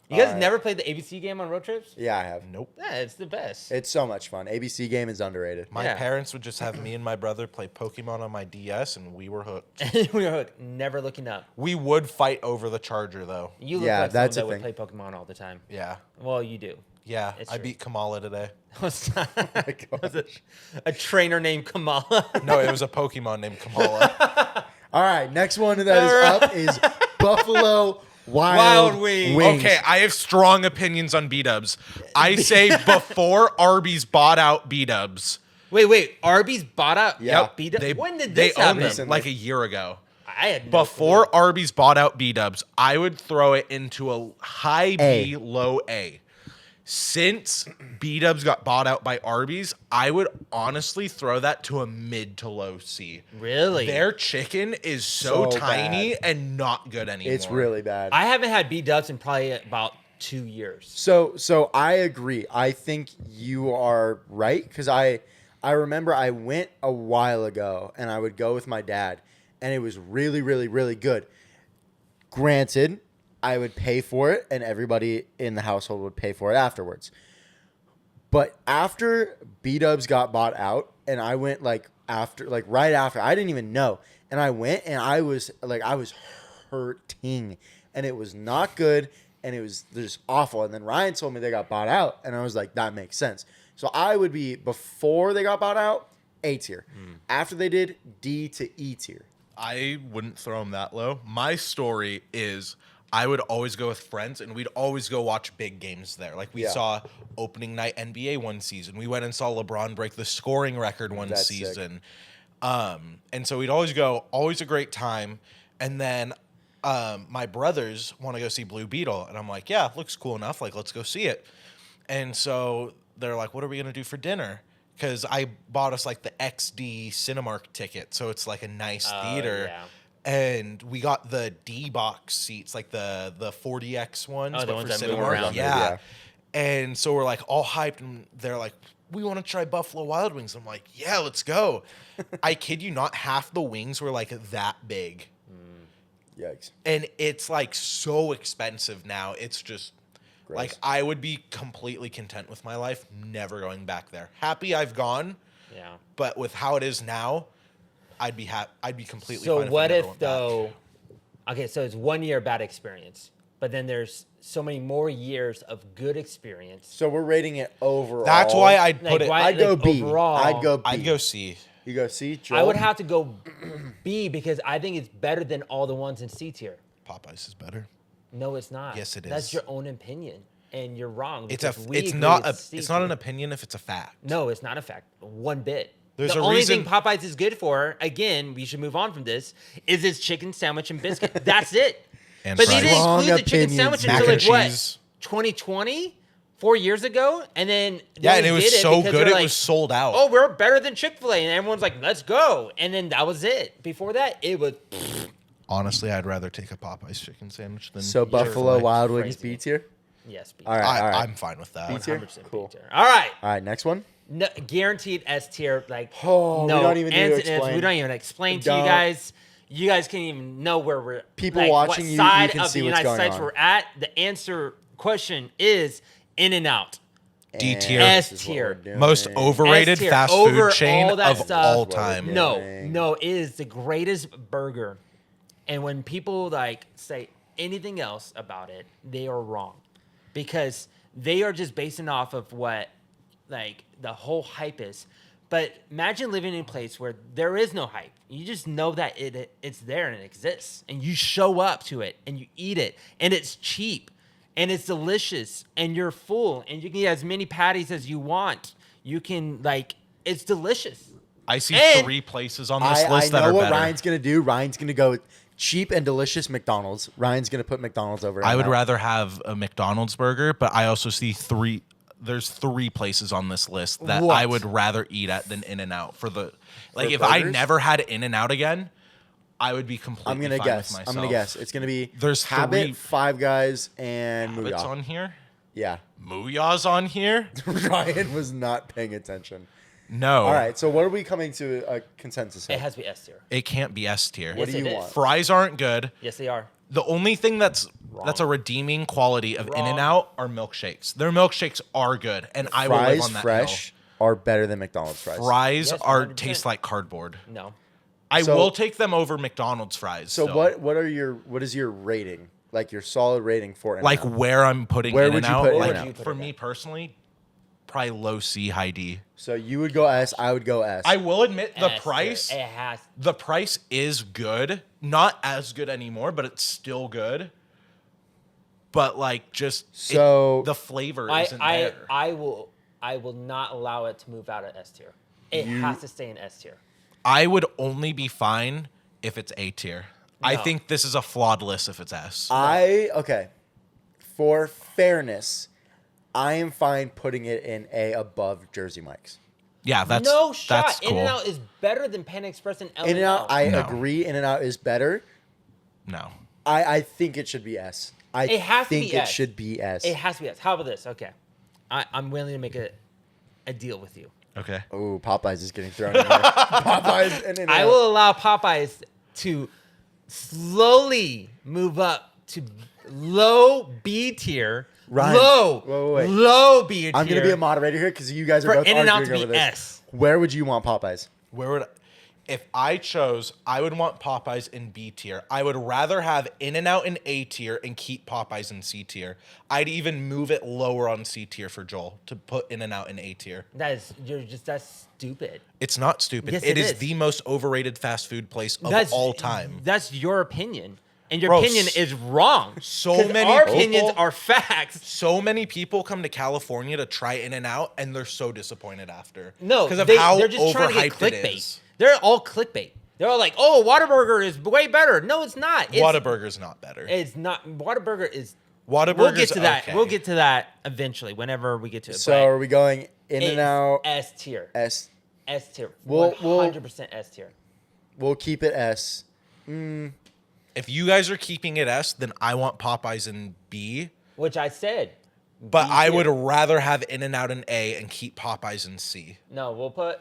A: You guys
B: Alright.
A: never played the ABC game on road trips?
B: Yeah, I have.
C: Nope.
A: Yeah, it's the best.
B: It's so much fun. ABC game is underrated.
C: My
A: Yeah.
C: parents would just have me and my brother play Pokemon on my DS, and we were hooked.
A: We were hooked, never looking up.
C: We would fight over the charger, though.
A: You look
B: Yeah,
A: like
B: that's
A: someone
B: a
A: that would play Pokemon all the time.
C: Yeah.
A: Well, you do.
C: Yeah.
A: It's
C: I
A: true.
C: beat Kamala today.
A: Was
B: my gosh.
A: a trainer named Kamala.
C: No, it was a Pokemon named Kamala.
B: All right, next one that is up is Buffalo Wild
A: Wild Wings.
B: Wings.
C: Okay, I have strong opinions on B-dubs. I say before Arby's bought out B-dubs.
A: Wait. Arby's bought out
B: Yeah.
A: B-Dub? When did
C: they
A: this
C: owned
A: happen?
C: them like a year ago.
A: I had no
C: Before
A: clue.
C: Arby's bought out B-dubs, I would throw it into a high B,
B: A.
C: low A. Since B-dubs got bought out by Arby's, I would honestly throw that to a mid to low C.
A: Really?
C: Their chicken is so,
B: So
C: tiny
B: bad.
C: and not good anymore.
B: It's really bad.
A: I haven't had B-Dubs in probably about 2 years.
B: So I agree. I think you are right because I remember I went a while ago and I would go with my dad and it was really, really, really good. Granted, I would pay for it and everybody in the household would pay for it afterwards. But after B-Dubs got bought out and I went right after, I didn't even know. And I went and I was hurting and it was not good and it was just awful. And then Ryan told me they got bought out and I was like, that makes sense. So I would be, before they got bought out, A tier. After they did, D to E tier.
C: I wouldn't throw them that low. My story is I would always go with friends and we'd always go watch big games there. Like we
B: Yeah.
C: saw opening night NBA one season. We went and saw LeBron break the scoring record one
B: That's sick.
C: season. And so we'd always go, always a great time. And then my brothers want to go see Blue Beetle. And I'm like, yeah, looks cool enough. Like, let's go see it. And so they're like, what are we going to do for dinner? Because I bought us like the XD Cinemark ticket. So it's like a nice theater.
A: Yeah.
C: And we got the D box seats, like the 40X ones,
A: Oh, the
C: but
A: ones
C: for
A: that move
C: Cinemark.
A: around.
C: Yeah. And so we're like all hyped, and they're like, we want to try Buffalo Wild Wings. I'm like, yeah, let's go. I kid you not, half the wings were like that big.
B: Yikes.
C: And it's like so expensive now. It's just
B: Gross.
C: like I would be completely content with my life, never going back there. Happy I've gone,
A: Yeah.
C: but with how it is now, I'd be completely
A: So
C: fine
A: what
C: I never
A: if
C: went back.
A: though? Okay, so it's 1 year bad experience, but then there's so many more years of good experience.
B: So we're rating it overall.
C: That's why I'd put
A: Like,
C: it.
A: why-
B: I'd go B.
A: overall,
B: I'd go B.
C: I'd go C.
B: You go C. Joel?
A: I would have to go B because I think it's better than all the ones in C tier.
C: Popeyes is better.
A: No, it's not.
C: Yes, it
A: That's
C: is.
A: your own opinion, and you're wrong.
C: It's
A: because we
C: it's
A: agree
C: not
A: C
C: it's not
A: tier.
C: an opinion if it's a fact.
A: No, it's not a fact. One bit.
C: There's
A: the
C: a
A: only
C: reason-
A: thing Popeyes is good for, again, we should move on from this, is its chicken sandwich and biscuit. That's it.
C: And
A: But they
C: fries.
A: didn't
B: Strong
A: include the chicken
B: opinions.
A: sandwich
C: Mac
A: until
C: and
A: like what?
C: cheese.
A: 2020? 4 years ago? And then they
C: Yeah, and
A: only
C: it was
A: did
C: so
A: because
C: good
A: they're
C: it
A: like,
C: was sold out.
A: oh, we're better than Chick-fil-A. And everyone's like, let's go. And then that was it. Before that, it was
C: Honestly, I'd rather take a Popeyes chicken sandwich than
B: So Buffalo
C: Chick-fil-A.
B: Wild Wings
A: Crazy.
B: B tier.
A: yes. B.
B: All right. all right.
C: I'm fine with that.
B: B tier?
A: 100%
B: Cool.
A: B tier. All right.
B: All right. Next one.
A: No, guaranteed S tier. Like,
B: Oh, we
A: no,
B: don't even need to
A: ands and ifs.
B: explain.
A: We don't even explain to you
B: Don't.
A: guys. You guys can't even know where we're.
B: People
A: like,
B: watching
A: what
B: you
A: side
B: can
A: of
B: see
A: the
B: what's
A: United
B: going
A: States
B: on.
A: we're at. The answer question is In-N-Out.
C: D
B: And
C: tier.
B: this
A: S
B: is what
A: tier.
B: we're doing.
C: Most overrated
A: S-tier.
C: fast
A: Over
C: food chain
A: all that
C: of
A: stuff.
C: all
B: That's what we're
C: time.
B: doing.
A: No,
B: Dang.
A: no, it is the greatest burger. And when people like say anything else about it, they are wrong. Because they are just basing off of what like the whole hype is. But imagine living in a place where there is no hype. You just know that it's there and it exists. And you show up to it and you eat it. And it's cheap. And it's delicious. And you're full. And you can eat as many patties as you want. You can like it's delicious.
C: I see
A: And-
C: 3 places on this
B: I
C: list that
B: know
C: are
B: what
C: better.
B: Ryan's gonna do. Ryan's gonna go with cheap and delicious McDonald's. Ryan's gonna put McDonald's over.
C: I would
B: In-N-Out.
C: rather have a McDonald's burger, but I also see 3. There's 3 places on this list that
A: What?
C: I would rather eat at than In-N-Out for the like.
B: For
C: If I
B: burgers?
C: never had In-N-Out again, I would be completely.
B: I'm gonna
C: fine
B: guess.
C: With
B: I'm
C: myself.
B: gonna guess. It's gonna be
C: There's
B: Habit,
C: 3
B: Five Guys, and
C: Habits
B: Mooyah.
C: on here.
B: Yeah.
C: Mooyah's on here.
B: Ryan was not paying attention.
C: No.
B: All right. So what are we coming to a consensus
A: It
B: of?
A: has to be S tier.
C: It can't be S tier.
B: What
A: Yes,
B: do you
A: it is.
B: want?
C: Fries aren't good.
A: Yes, they are.
C: The only thing that's
A: Wrong.
C: a redeeming quality of
A: Wrong.
C: In-N-Out are milkshakes. Their milkshakes are good, and I will live
B: Fries
C: on that
B: fresh are better than McDonald's fries.
C: hill. Fries
A: Yes,
C: are
A: 100%.
C: taste like cardboard.
A: No.
C: I
B: So-
C: will take them over McDonald's fries.
B: So
C: still.
B: what is your rating? Like your solid rating for In-N-Out?
C: Like where I'm putting
B: Where
C: In
B: would
C: and
B: you
C: Out.
B: put
C: Like
B: In-N-Out?
C: for me personally, probably low C, high D.
B: So you would go S. I would go S.
C: I will admit the
A: S tier.
C: price.
A: It has.
C: The price is good. Not as good anymore, but it's still good. But like just
B: So-
C: the flavor
A: I
C: isn't there.
A: I will not allow it to move out of S tier. It has to stay in S tier.
C: I would only be fine if it's A tier. I
A: No.
C: think this is a flawed list if it's S.
B: Okay. For fairness, I am fine putting it in A above Jersey Mike's.
C: Yeah, that's
A: no shot.
C: That's cool.
A: In-N-Out is better than Panda Express and L.
B: In-N-Out, I
C: No.
B: agree. In-N-Out is better.
C: No.
B: I think it should be S. I
A: It has to
B: think
A: be
B: it
A: S.
B: should be S.
A: It has to be S. How about this? Okay. I'm willing to make a deal with you.
C: Okay.
B: Oh, Popeyes is getting thrown in there. Popeyes and In-N-Out.
A: I will allow Popeyes to slowly move up to low B tier.
B: Ryan, wait.
A: Low B tier.
B: I'm going to be a moderator here because you guys are
A: For
B: both
A: In-N-Out
B: arguing
A: to
B: over
A: be
B: this.
A: S.
B: Where would you want Popeyes?
C: Where would if I chose, I would want Popeyes in B tier. I would rather have In-N-Out in A tier and keep Popeyes in C tier. I'd even move it lower on C tier for Joel to put In-N-Out in A tier.
A: That's stupid.
C: It's not stupid.
A: Yes,
C: it
A: it
C: is
A: is.
C: the most overrated fast food place of
A: That's
C: all time.
A: That's your opinion. And your
C: Bro,
A: opinion is wrong.
C: so
A: 'Cause
C: many
A: our
C: people-
A: opinions are facts.
C: So many people come to California to try In-N-Out, and they're so disappointed after.
A: No,
C: because of
A: they,
C: how
A: they're just trying to get
C: overhyped it
A: clickbait.
C: is.
A: They're all clickbait. They're all like, "Oh, Whataburger is way better." No, it's not. It's,
C: Whataburger's not better.
A: It's not. Whataburger is
C: Whataburger's
A: We'll get to that.
C: okay.
A: We'll get to that eventually, whenever we get to it.
B: So
A: but
B: are we going in
A: it's
B: and out?
A: S tier.
B: S.
A: S tier.
B: We'll-
A: 100% S tier.
B: We'll keep it S.
C: If you guys are keeping it S, then I want Popeyes in B.
A: Which I said.
C: But
A: B
C: I
A: tier.
C: would rather have In-N-Out in A and keep Popeyes in C.
A: No,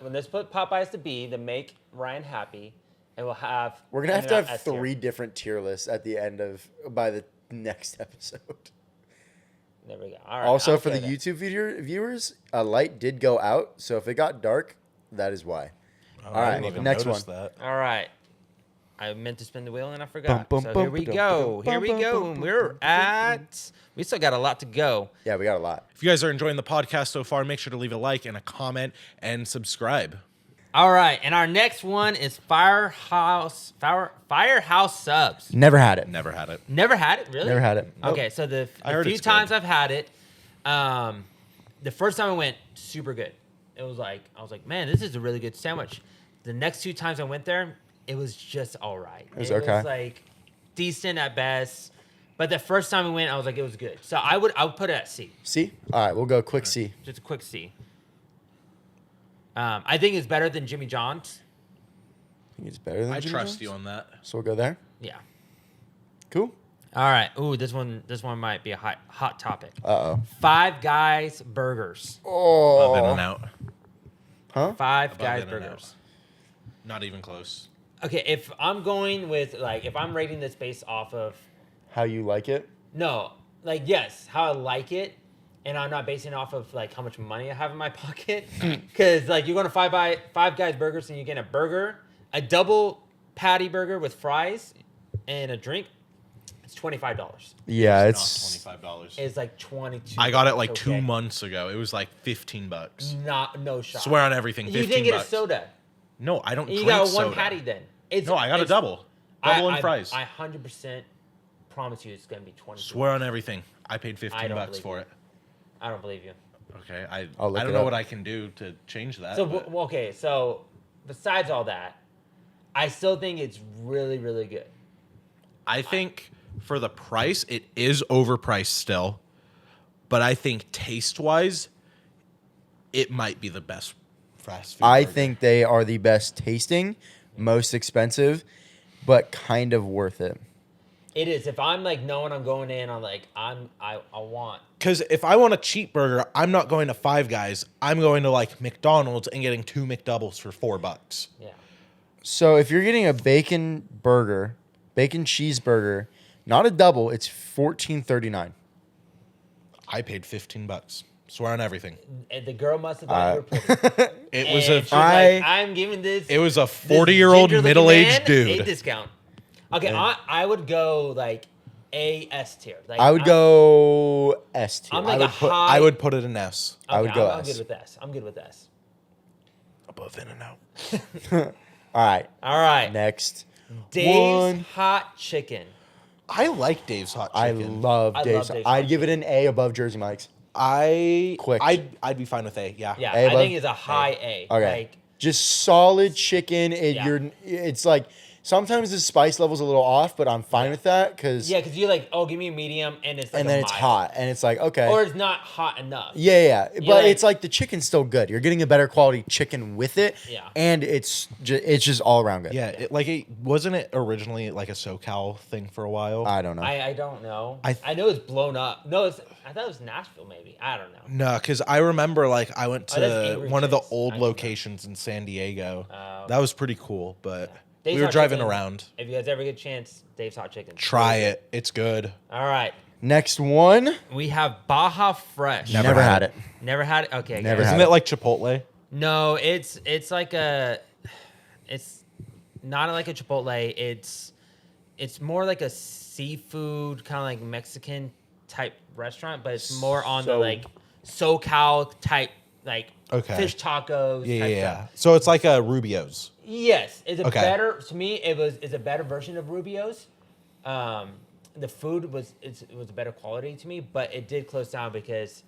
A: let's put Popeyes to B to make Ryan happy, and we'll have.
B: We're gonna have to
A: In-N-Out
B: have
A: S tier.
B: 3 different tier lists at the end by the next episode.
A: There we go. All right.
B: Also,
A: I'll
B: for the
A: say that.
B: YouTube viewers, a light did go out, so if it got dark, that is why.
C: Oh,
B: All
C: I
B: right,
C: didn't even
B: next
C: notice
B: one.
C: that.
A: All right. I meant to spin the wheel and I forgot.
B: Bum,
A: So
B: bum,
A: here we
B: bum,
A: go.
B: bum,
A: Here we
B: bum,
A: go.
B: bum,
A: And we're
B: bum,
A: at. We still got a lot to go.
B: Yeah, we got a lot.
C: If you guys are enjoying the podcast so far, make sure to leave a like and a comment and subscribe.
A: All right, and our next one is Firehouse subs.
B: Never had it.
C: Never had it.
A: Never had it, really?
B: Never had it.
A: Okay, so the
C: I heard
A: few
C: it's good.
A: times I've had it, the first time I went, super good. It was like I was like, man, this is a really good sandwich. The next 2 times I went there, it was just all right.
B: It was okay.
A: was like decent at best, but the first time we went, I was like, it was good. So I would put it at C,
B: C? All right, we'll go quick C.
A: just a quick C. I think it's better than Jimmy John's.
B: I think it's better than
C: I
B: Jimmy
C: trust
B: John's.
C: you on that.
B: So we'll go there.
A: Yeah.
B: Cool.
A: All right. Ooh, this one might be a hot topic.
B: Uh-oh.
A: Five Guys burgers.
C: Love
B: Oh.
C: In-N-Out.
B: Huh?
A: Five
C: Above
A: Guys
C: In-N-Out.
A: burgers.
C: Not even close.
A: Okay, if I'm going with if I'm rating this based off of
B: How you like it?
A: yes, how I like it, and I'm not basing it off of how much money I have in my pocket, because you're going to Five Guys burgers and you get a burger, a double patty burger with fries, and a drink. It's $25.
B: Yeah,
C: It's not $25.
A: It's like 22.
C: I got it like
A: okay.
C: 2 months ago. It was like $15.
A: No shot.
C: Swear on everything.
A: You
C: 15
A: didn't get
C: bucks.
A: a soda.
C: No, I don't
A: You
C: drink
A: got
C: soda.
A: one patty then.
C: No, I got a double. Double and fries.
A: I 100% promise you it's going to be 20.
C: Swear on everything. I paid
A: I
C: 15
A: don't
C: bucks
A: believe
C: for
A: you.
C: it.
A: I don't believe you.
C: Okay, I
B: I'll look
C: don't
B: it
C: know
B: up.
C: what I can do to change that.
A: So,
C: but
A: okay, so besides all that, I still think it's really, really good.
C: I think for the price, it is overpriced still. But I think taste-wise, it might be the best fast food
B: I
C: burger.
B: think they are the best tasting, most expensive, but kind of worth it.
A: It is. If I'm knowing I'm going in, I want.
C: Because if I want a cheap burger, I'm not going to Five Guys. I'm going to McDonald's and getting 2 McDoubles for $4.
A: Yeah.
B: So if you're getting a bacon cheeseburger, not a double, it's $14.39.
C: I paid $15. Swear on everything.
A: And the girl must have thought you were pretty.
C: It was
A: And
C: a
A: she was I'm giving this.
C: it was a
A: this
C: 40-year-old
A: ginger-looking
C: middle-aged
A: man a
C: dude.
A: discount. Okay, I would go A S tier.
B: I would go S tier.
A: I'm
C: I
A: like
C: would
A: a
C: put
A: high.
C: I would put it in S.
B: I would go
A: I'm
B: S.
A: good with S. I'm good with S.
C: Above In-N-Out.
B: All right,
A: All right.
B: next.
A: Dave's
B: One.
A: hot chicken.
C: I like Dave's hot
B: I
C: chicken.
B: love
A: I
B: Dave's.
A: love Dave's
B: I'd
A: hot
B: give it an A above Jersey Mike's.
C: I'd be fine with A.
A: Yeah,
B: A
A: I
B: above?
A: think it's a high A.
B: Okay. Just solid chicken.
A: Yeah.
B: It's sometimes the spice level's a little off, but I'm fine with that because
A: Because you're give me a medium, and it's
B: and
A: a
B: then it's
A: mild.
B: hot and it's okay.
A: Or it's not hot enough.
B: Yeah. But
A: like-
B: it's the chicken's still good. You're getting a better quality chicken with it.
A: Yeah.
B: And it's just all around good.
C: Yeah, it wasn't it originally a SoCal thing for a while?
B: I don't know.
A: I don't know.
C: I-
A: I know it's blown up. No, I thought it was Nashville, maybe. I don't know.
C: No, because I remember I went
A: Oh, that's
C: to
A: Angry
C: one of the
A: Chicks.
C: old
A: I know.
C: locations in San Diego.
A: Oh.
C: That was pretty cool, but
A: Dave's
C: we were
A: Hot
C: driving
A: Chicken,
C: around.
A: If you guys ever get a chance, Dave's Hot Chicken.
C: Try it. It's good.
A: All right.
B: Next one.
A: We have Baja Fresh.
B: Never had it.
A: Never had it? Okay.
B: Never
A: guys.
B: had
C: Isn't it like Chipotle?
A: No, it's not like a Chipotle. It's more like a seafood kind of Mexican type restaurant, but it's more on
B: So-
A: the SoCal type
C: Okay.
A: fish tacos.
C: Yeah,
A: type
C: yeah.
A: stuff.
C: So it's like a Rubio's.
A: Yes, it's a
C: Okay.
A: better to me. It's a better version of Rubio's. The food was it was a better quality to me, but it did close down because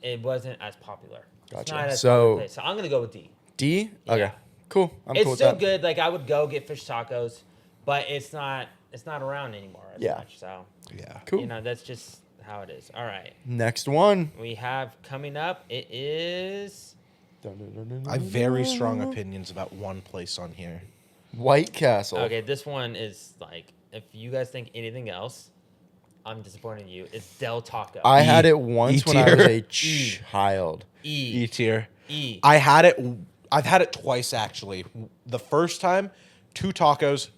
A: it wasn't as popular. It's
B: Gotcha.
A: not as
B: So-
A: popular place. So I'm gonna go with D.
B: D? Okay.
A: Yeah.
B: Cool. I'm
A: It's
B: cool with
A: still
B: that.
A: good. I would go get fish tacos, but it's not around anymore as
B: Yeah.
A: much. So
C: Yeah.
B: Cool.
A: that's just how it is. All right.
B: Next one.
A: We have coming up. It is.
C: I have very strong opinions about one place on here.
B: White Castle.
A: Okay, this one is like, if you guys think anything else, I'm disappointed in you. It's Del Taco.
B: I had it once when I was
C: E-tier.
B: a child.
C: E tier.
A: E.
C: I had it. I've had it twice actually. The first time, 2 tacos,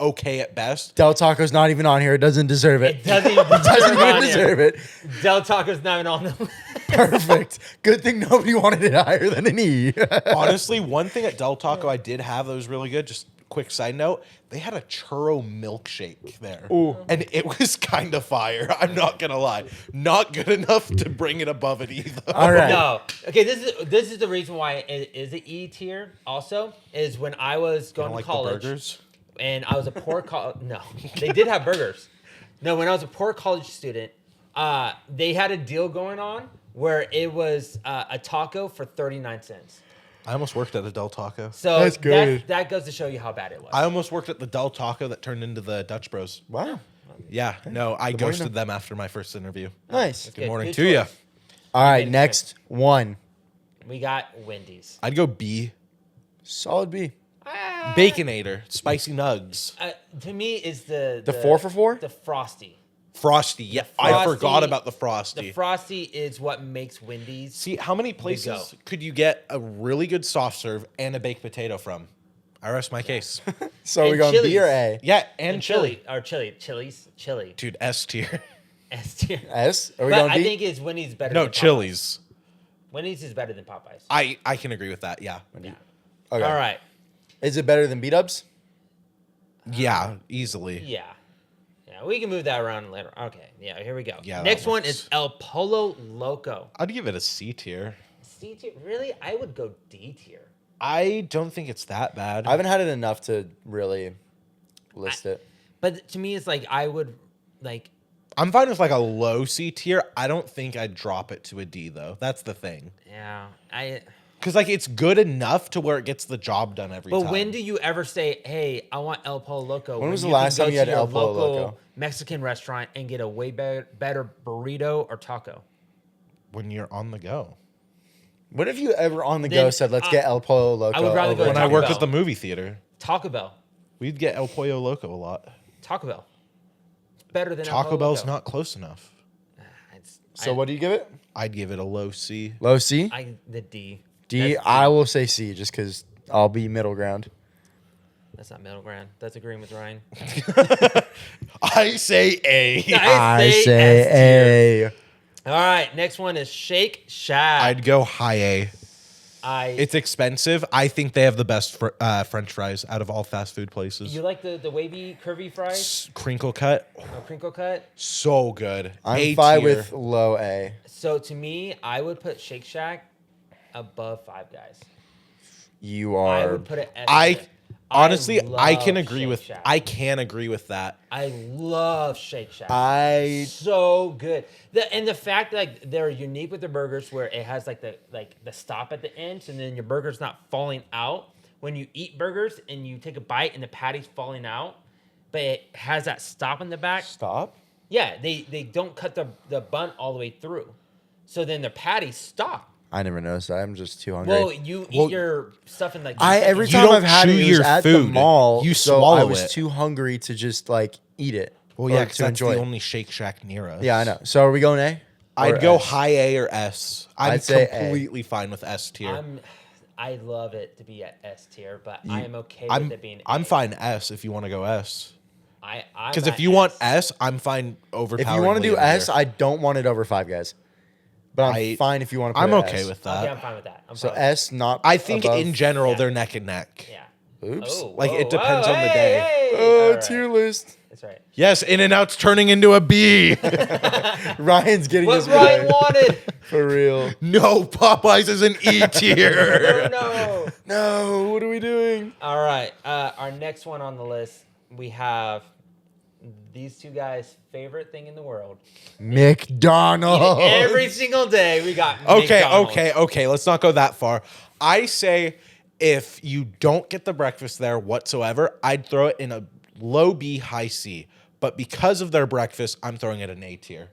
C: okay at best.
B: Del Taco's not even on here. It doesn't deserve it.
A: It doesn't even
B: Doesn't even deserve it.
A: Del Taco's not even on the list.
B: Perfect. Good thing nobody wanted it higher than an E.
C: Honestly, one thing at Del Taco I did have that was really good. Just quick side note, they had a churro milkshake there.
B: Ooh.
C: And it was kind of fire. I'm not gonna lie. Not good enough to bring it above it either.
B: All right.
A: No. Okay, this is the reason why it is an E tier also, is when I was
C: You
A: going
C: don't
A: to
C: like
A: college.
C: the burgers?
A: And I was a poor no, they did have burgers. No, when I was a poor college student, they had a deal going on where it was a taco for 39 cents.
C: I almost worked at a Del Taco.
A: So
B: That's good.
A: that goes to show you how bad it was.
C: I almost worked at the Del Taco that turned into the Dutch Bros.
B: Wow.
C: Yeah, no, I
B: Good morning.
C: ghosted them after my first interview.
B: Nice.
C: Good morning
A: Good
C: to you.
A: choice.
B: All right,
A: Good
B: next one.
A: We got Wendy's.
C: I'd go B.
B: Solid B.
C: Baconator, spicy nugs,
A: To me, is the
B: 4 for 4?
A: the Frosty.
C: Frosty. Yeah, I
A: Frosty-
C: forgot about the Frosty.
A: The Frosty is what makes Wendy's.
C: See, how many
A: go.
C: places could you get a really good soft serve and a baked potato from? I rest my case.
B: So we
A: And
B: going B or
A: Chili's.
B: A?
C: Yeah, and chili.
A: Chili.
C: Dude, S tier.
A: S tier.
B: S? Are we
A: But
B: going
A: I
B: B?
A: think it's Wendy's better.
C: No,
A: than Popeyes.
C: Chili's.
A: Wendy's is better than Popeyes.
C: I can agree with that. Yeah.
A: Yeah.
B: Okay.
A: All right.
B: Is it better than B-dubs?
C: Yeah, easily.
A: Yeah. Yeah, we can move that around later. Okay. Yeah, here we go.
C: Yeah, that
A: Next one
C: works.
A: is El Polo Loco.
C: I'd give it a C tier.
A: C tier? Really? I would go D tier.
C: I don't think it's that bad.
B: I haven't had it enough to really list it.
A: But to me, it's like I would like.
C: I'm fine with like a low C tier. I don't think I'd drop it to a D though. That's the thing.
A: Yeah.
C: Because like it's good enough to where it gets the job done every time.
A: But when do you ever say, "Hey, I want El Polo Loco"?
B: When was the
A: you
B: last
A: can go
B: time you had
A: to your
B: El Polo
A: local
B: Loco?
A: Mexican restaurant and get a way better burrito or taco?
C: When you're on the go.
B: When have you ever on the
A: Then
B: go said, let's get El Pollo Loco?
A: I would rather go
B: over
A: to
C: When I
A: Taco
C: worked
A: Bell.
C: at the movie theater,
A: Taco Bell.
C: we'd get El Pollo Loco a lot.
A: Taco Bell. It's better than El
C: Taco
A: Polo
C: Bell's
A: Loco.
C: not close enough.
B: So what do you give it?
C: I'd give it a low C.
B: Low C?
A: The D.
B: D?
A: That's
B: I will say C just because I'll be middle ground.
A: That's not middle ground. That's agreeing with Ryan.
C: I say A.
B: I
A: S
B: say
A: tier.
B: A.
A: All right, next one is Shake Shack.
C: I'd go high A.
A: I
C: It's expensive. I think they have the best French fries out of all fast food places.
A: you like the wavy curvy fries
C: Crinkle cut,
A: or crinkle cut?
C: so good.
B: I'm
C: A
B: fine
C: tier.
B: with low A.
A: So to me, I would put Shake Shack above Five Guys.
B: You
A: I
B: are.
A: would put it.
C: Honestly, I can
A: love
C: agree
A: Shake
C: with.
A: Shack.
C: I can agree with that.
A: I love Shake Shack.
B: I.
A: So good. The fact that like they're unique with their burgers, where it has like the stop at the end, and then your burger's not falling out when you eat burgers and you take a bite and the patty's falling out, but it has that stop in the back.
B: Stop?
A: Yeah, they don't cut the bun all the way through, so then the patties stop.
B: I never noticed that. I'm just too hungry.
A: Well, you eat your stuff in like
B: Every
C: You
B: time
C: don't
B: I've had it,
C: chew
B: it was
C: your
B: at the
C: food.
B: mall.
C: You
B: so I
C: swallow
B: was
C: it.
B: too hungry to just like eat it.
C: Well,
B: or
C: yeah, because
B: to
C: that's
B: enjoy
C: the
B: it.
C: only Shake Shack near us.
B: Yeah, I know. So are we going A?
C: I'd
B: Or
C: go
B: S?
C: high A or S. I'm
B: I'd say A.
C: completely fine with S tier.
A: I love it to be at S tier, but I am okay
C: I'm
A: with it being.
C: I'm
A: A.
C: fine S if you want to go S. Because if
A: at
C: you want S, I'm fine over.
B: If you want to do S, I don't want it over Five Guys. But I'm fine if you want to put
C: I'm
B: it
C: okay
B: S.
C: with
A: Okay,
C: that.
A: I'm fine with that. I'm
B: So
A: fine with
B: S, not
C: I think
B: above.
C: in general
A: Yeah.
C: they're neck and neck.
A: that. Yeah.
B: Oops.
A: Oh,
C: Like, it
A: whoa,
C: depends
A: whoa,
C: on the
A: hey,
C: day.
A: hey. All right.
B: Tier list.
A: That's right.
C: Yes, In-N-Out's turning into a B.
B: Ryan's getting
A: What
B: his
A: Ryan
B: way.
A: wanted.
B: For real.
C: No, Popeyes is an E tier.
A: No.
B: No, what are we doing?
A: All right. Our next one on the list, we have these two guys' favorite thing in the world.
B: McDonald's.
A: Every single day, we got
C: Okay,
A: McDonald's.
C: okay. Let's not go that far. I say if you don't get the breakfast there whatsoever, I'd throw it in a low B, high C. but because of their breakfast, I'm throwing it an A tier.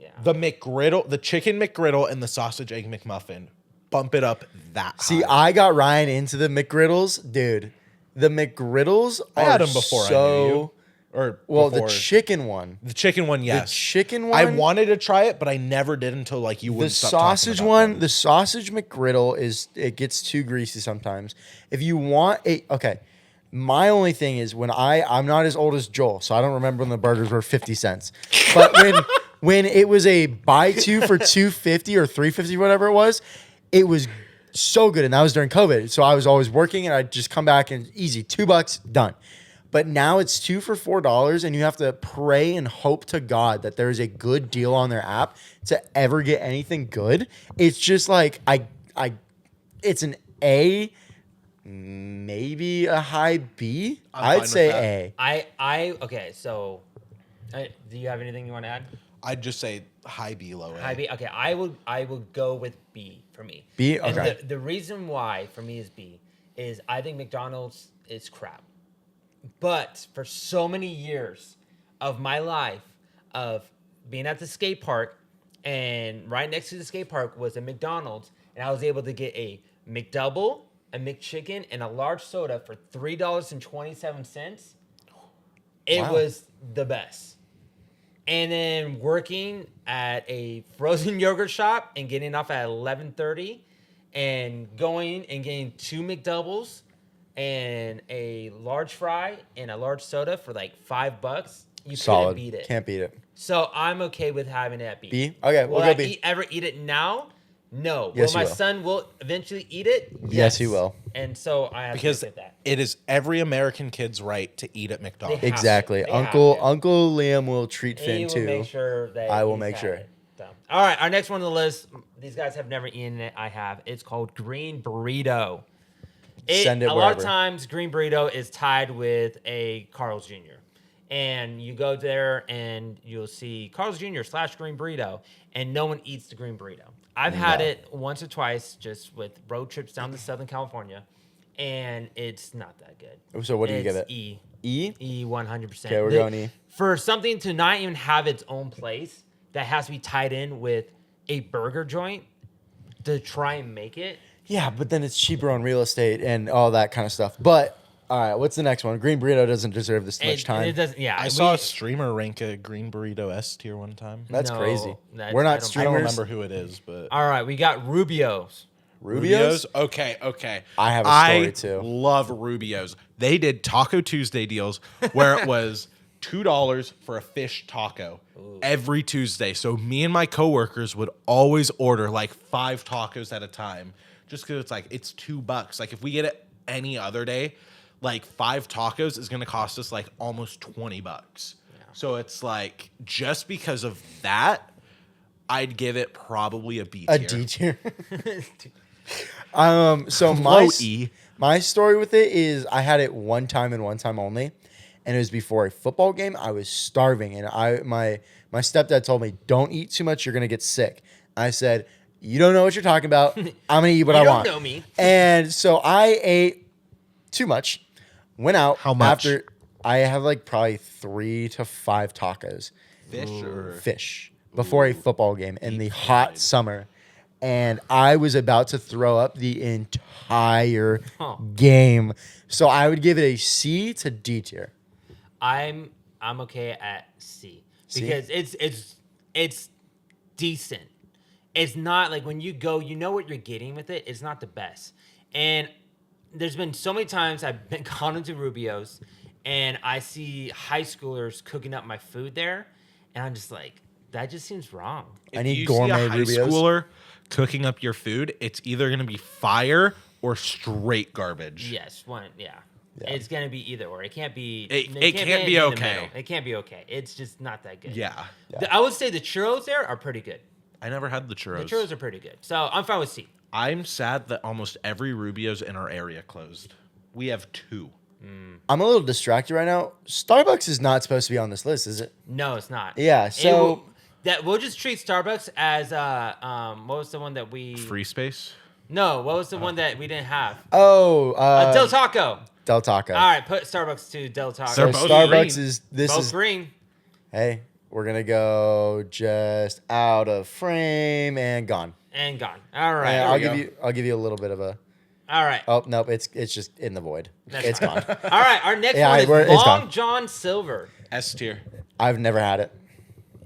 A: Yeah.
C: The McGriddle, the chicken McGriddle and the sausage egg McMuffin, bump it up that
B: See,
C: high.
B: I got Ryan into the McGriddles, dude. The McGriddles
C: I
B: are
C: had them before I knew you. Or
B: well,
C: before.
B: the chicken one.
C: The chicken one, yes.
B: The chicken
C: I
B: one.
C: wanted to try it, but I never did until like you
B: The
C: wouldn't stop talking
B: sausage
C: about
B: one,
C: them.
B: the sausage McGriddle it gets too greasy sometimes. If you want okay, my only thing is when I'm not as old as Joel, so I don't remember when the burgers were 50 cents. But when it was a buy two for 250 or 350, whatever it was so good. And that was during COVID. So I was always working and I'd just come back and easy, $2, done. But now it's 2 for $4, and you have to pray and hope to God that there's a good deal on their app to ever get anything good. It's just like it's an A, maybe a high B.
C: I'm fine
B: I'd
C: with
B: say
C: that.
B: A.
A: Okay, so do you have anything you want to add?
C: I'd just say high B, low A.
A: High B. Okay, I would go with B for me.
B: B?
A: And
B: Okay.
A: the reason why for me is B is I think McDonald's is crap. But for so many years of my life of being at the skate park, and right next to the skate park was a McDonald's, and I was able to get a McDouble, a McChicken, and a large soda for $3.27. It
B: Wow.
A: was the best. And then working at a frozen yogurt shop and getting off at 11:30 and going and getting 2 McDoubles and a large fry and a large soda for like $5, you
B: Solid.
A: couldn't beat it.
B: Can't beat it.
A: So I'm okay with having it at B.
B: B? Okay, we'll
A: will
B: go
A: I
B: B.
A: ever eat it now? No.
B: Yes,
A: will
B: you
A: my
B: will.
A: son will eventually eat it?
B: Yes, he will.
A: And so I have
C: Because
A: to get that.
C: it is every American kid's right to eat at McDonald's.
A: They have
B: Exactly.
A: to. They have
B: Uncle
A: to.
B: Uncle Liam will treat
A: He
B: Finn
A: will
B: too.
A: make sure that
B: I will
A: he's
B: make
A: had
B: sure.
A: it. So, all right, our next one on the list. These guys have never eaten it. I have. It's called Green Burrito.
B: Send it
A: a lot of
B: wherever.
A: times, Green Burrito is tied with a Carl's Jr. And you go there and you'll see Carl's Jr. / Green Burrito, and no one eats the Green Burrito. I've had
B: No.
A: it once or twice just with road trips down to Southern California, and it's not that good.
B: So what do you give
A: It's
B: it?
A: E.
B: E?
A: E 100%.
B: Okay, we're going E.
A: For something to not even have its own place that has to be tied in with a burger joint to try and make it.
B: Yeah, but then it's cheaper on real estate and all that kind of stuff. But all right, what's the next one? Green Burrito doesn't deserve this much time.
A: It doesn't. Yeah,
C: I saw a streamer rank a Green Burrito S tier one time.
B: That's
A: No,
B: crazy.
A: that's-
B: We're
A: I
B: not
A: don't-
C: I don't
B: streamers.
C: remember who it is, but
A: All right, we got Rubio's.
B: Rubio's?
C: Okay.
B: I have a story, too.
C: love Rubio's. They did Taco Tuesday deals where it was $2 for a fish taco every Tuesday. So me and my coworkers would always order like 5 tacos at a time, just because it's like it's $2. Like if we get it any other day, like 5 tacos is gonna cost us like almost $20. So it's like just because of that, I'd give it probably a B tier.
B: A D tier. So
C: Low E.
B: my story with it is I had it one time and one time only, and it was before a football game. I was starving, and my stepdad told me, "Don't eat too much. You're gonna get sick." I said, "You don't know what you're talking about. I'm gonna eat what
A: You
B: I
A: don't
B: want."
A: know me.
B: And so I ate too much. Went out.
C: How much?
B: After I have like probably 3 to 5 tacos.
C: Fish or
B: Fish before a football game in the hot summer, and I was about to throw up the entire game. So I would give it a C to D tier.
A: I'm okay at C because it's decent. It's not like when you go, you know what you're getting with it. It's not the best. And there's been so many times I've been gone into Rubio's and I see high schoolers cooking up my food there, and I'm just like, that just seems wrong.
B: I need
C: you
B: gourmet
C: see a high
B: Rubio's.
C: schooler cooking up your food, it's either going to be fire or straight garbage.
A: Yes, it's gonna be either or. It can't be.
C: It can't
A: anything
C: be
A: in the
C: okay.
A: middle. It can't be okay. It's just not that good.
C: Yeah.
A: I would say the churros there are pretty good.
C: I never had the churros.
A: The churros are pretty good. So I'm fine with C.
C: I'm sad that almost every Rubio's in our area closed. We have 2.
B: I'm a little distracted right now. Starbucks is not supposed to be on this list, is it?
A: No, it's not.
B: Yeah,
A: It
B: so-
A: will- that we'll just treat Starbucks as what was the one that we
C: Free space?
A: No, what was the one that we didn't have?
B: Oh,
A: Del Taco.
B: Del Taco.
A: All right, put Starbucks to Del Taco.
C: They're
B: So
C: both
B: Starbucks
C: green.
B: is this
A: Both
B: is
A: green.
B: hey, we're gonna go just out of frame and gone.
A: And gone. All right.
B: And
C: we
B: I'll give you a little bit of a.
A: All right.
B: Oh nope, it's just in the void. It's gone.
A: All right. Our next
B: Yeah,
A: one is
B: it's
A: Long
B: gone.
A: John Silver.
C: S tier.
B: I've never had it.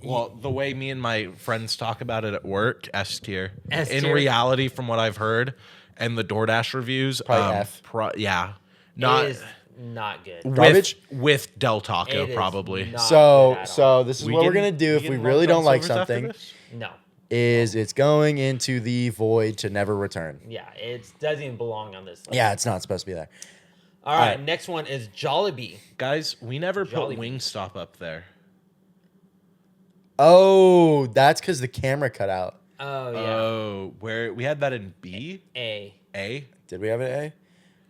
C: Well, the way me and my friends talk about it at work, S tier.
A: S
C: In
A: tier.
C: reality, from what I've heard and the DoorDash reviews,
B: Probably F.
C: Yeah, not
A: It is not good.
B: Garbage?
C: with Del Taco
A: It is
C: probably.
A: not good
B: So
A: at all.
B: this is
C: We
B: what we're
C: getting-
B: gonna do if we
C: getting
B: really
C: Long
B: don't
C: John
B: like
C: Silvers after
B: something.
C: this?
A: No.
B: Is it's going into the void to never return.
A: Yeah, it doesn't even belong on this list.
B: Yeah, it's not supposed to be there.
A: All right.
B: right.
A: Next one is Jollibee.
C: Guys, we never
A: Jolly.
C: put Wingstop up there.
B: Oh, that's because the camera cut out.
A: Oh yeah.
C: Oh, where we had that in B,
A: A.
C: A.
B: Did we have it at A?
A: Yeah,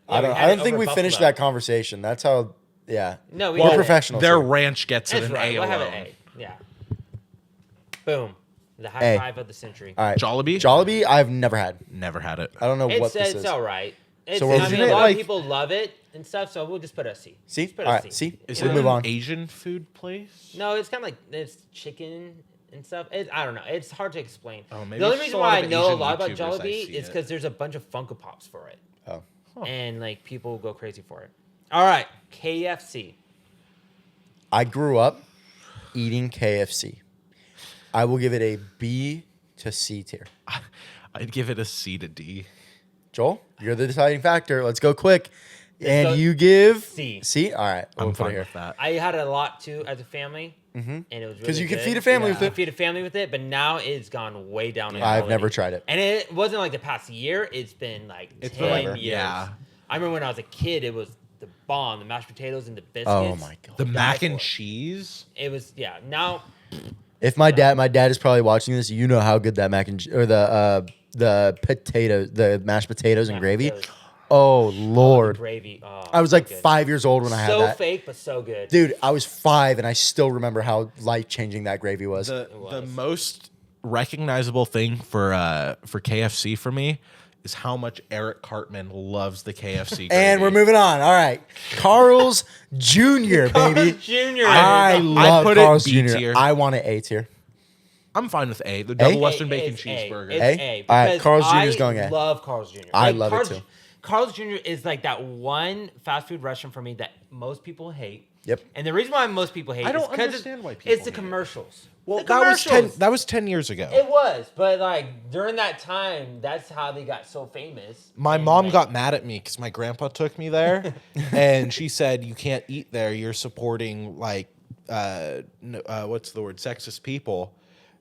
B: I
A: we
B: don't.
A: had
B: I
A: it
B: don't think
A: over
B: we finished
A: Buffalo.
B: that conversation. That's how. Yeah.
A: No, we
B: we're
A: had it.
B: professionals.
C: Their
B: here.
C: ranch gets it
A: That's
C: an
A: right.
C: A
A: We'll have
C: alone.
A: it A. Yeah. Boom. The high
B: A.
A: five of the century.
B: All right.
C: Jollibee?
B: Jollibee, I've never had.
C: Never had it.
B: I don't know what this
A: It's
B: is.
A: all right. It's,
B: So we're
A: I mean,
B: looking
A: a
B: at,
A: lot
B: like-
A: of people love it and stuff, so we'll just put a C.
B: See?
A: Just put
B: All
A: a
B: right.
A: C.
B: See?
C: Is
A: You
C: it
A: know?
B: We'll move
C: an
B: on.
C: Asian food place?
A: No, it's kind of like it's chicken and stuff. I don't know. It's hard to explain.
C: Oh, maybe
A: The only
C: it's
A: reason
C: a lot
A: why I
C: of
A: know a
C: Asian
A: lot about
C: YouTubers, I
A: Jollibee
C: see
A: is
C: it.
A: because there's a bunch of Funko Pops for it,
B: Oh.
A: and like people go crazy for it. All right, KFC.
B: I grew up eating KFC. I will give it a B to C tier.
C: I'd give it a C to D.
B: Joel, you're the deciding factor. Let's go quick. And
A: go
B: you give
A: C.
B: C? All right.
C: I'm
B: We'll put it
C: fine
B: here.
C: with that.
A: I had a lot too as a family, and it was
B: 'Cause
A: really
B: you can
A: good.
B: feed a family with
A: You
B: it.
A: can feed a family with it, but now it's gone way down. In
B: I've
A: quality.
B: never tried it.
A: and it wasn't like the past year. It's been like
C: It's
A: 10
C: been
B: like-
A: years.
C: yeah.
A: I remember when I was a kid, it was the bomb, the mashed potatoes and the biscuits.
B: Oh my god.
C: The mac
A: for
C: and
A: it.
C: cheese?
A: It was now.
B: If my dad is probably watching this, you know how good that mac and or the potatoes, the mashed potatoes and
A: Mashed
B: gravy.
A: potatoes.
B: Oh
A: The
B: lord.
A: gravy. Oh,
B: I was
A: so
B: like
A: good.
B: 5 years old when I had
A: So
B: that.
A: fake, but so good.
B: Dude, I was 5 and I still remember how life-changing that gravy was.
C: The
A: was.
C: most recognizable thing for KFC for me is how much Eric Cartman loves the KFC gravy.
B: And we're moving on. All right. Carl's Jr., baby.
A: Jr.
B: I love
C: put it
B: Carl's
C: B
B: Jr.
C: tier.
B: I want an A tier.
C: I'm fine with A. The double
B: A?
C: Western bacon
A: It's A.
C: cheeseburger.
A: It's
B: A?
A: A.
B: All right,
A: because
B: Carl's Jr. is
A: I
B: going A.
A: love Carl's Jr.
B: I love it
A: Carl's,
B: too.
A: Carl's Jr. is like that one fast food restaurant for me that most people hate.
B: Yep.
A: And the reason why most people hate
C: I don't
A: is because
C: understand why people
A: it's the
C: hate it.
A: commercials.
C: Well,
A: The
C: that was
A: commercials.
C: 10 years ago.
A: It was, but like during that time, that's how they got so famous.
C: My
A: And,
C: mom
A: like,
C: got mad at me because my grandpa took me there, and she said, "You can't eat there. You're supporting like, what's the word? Sexist people."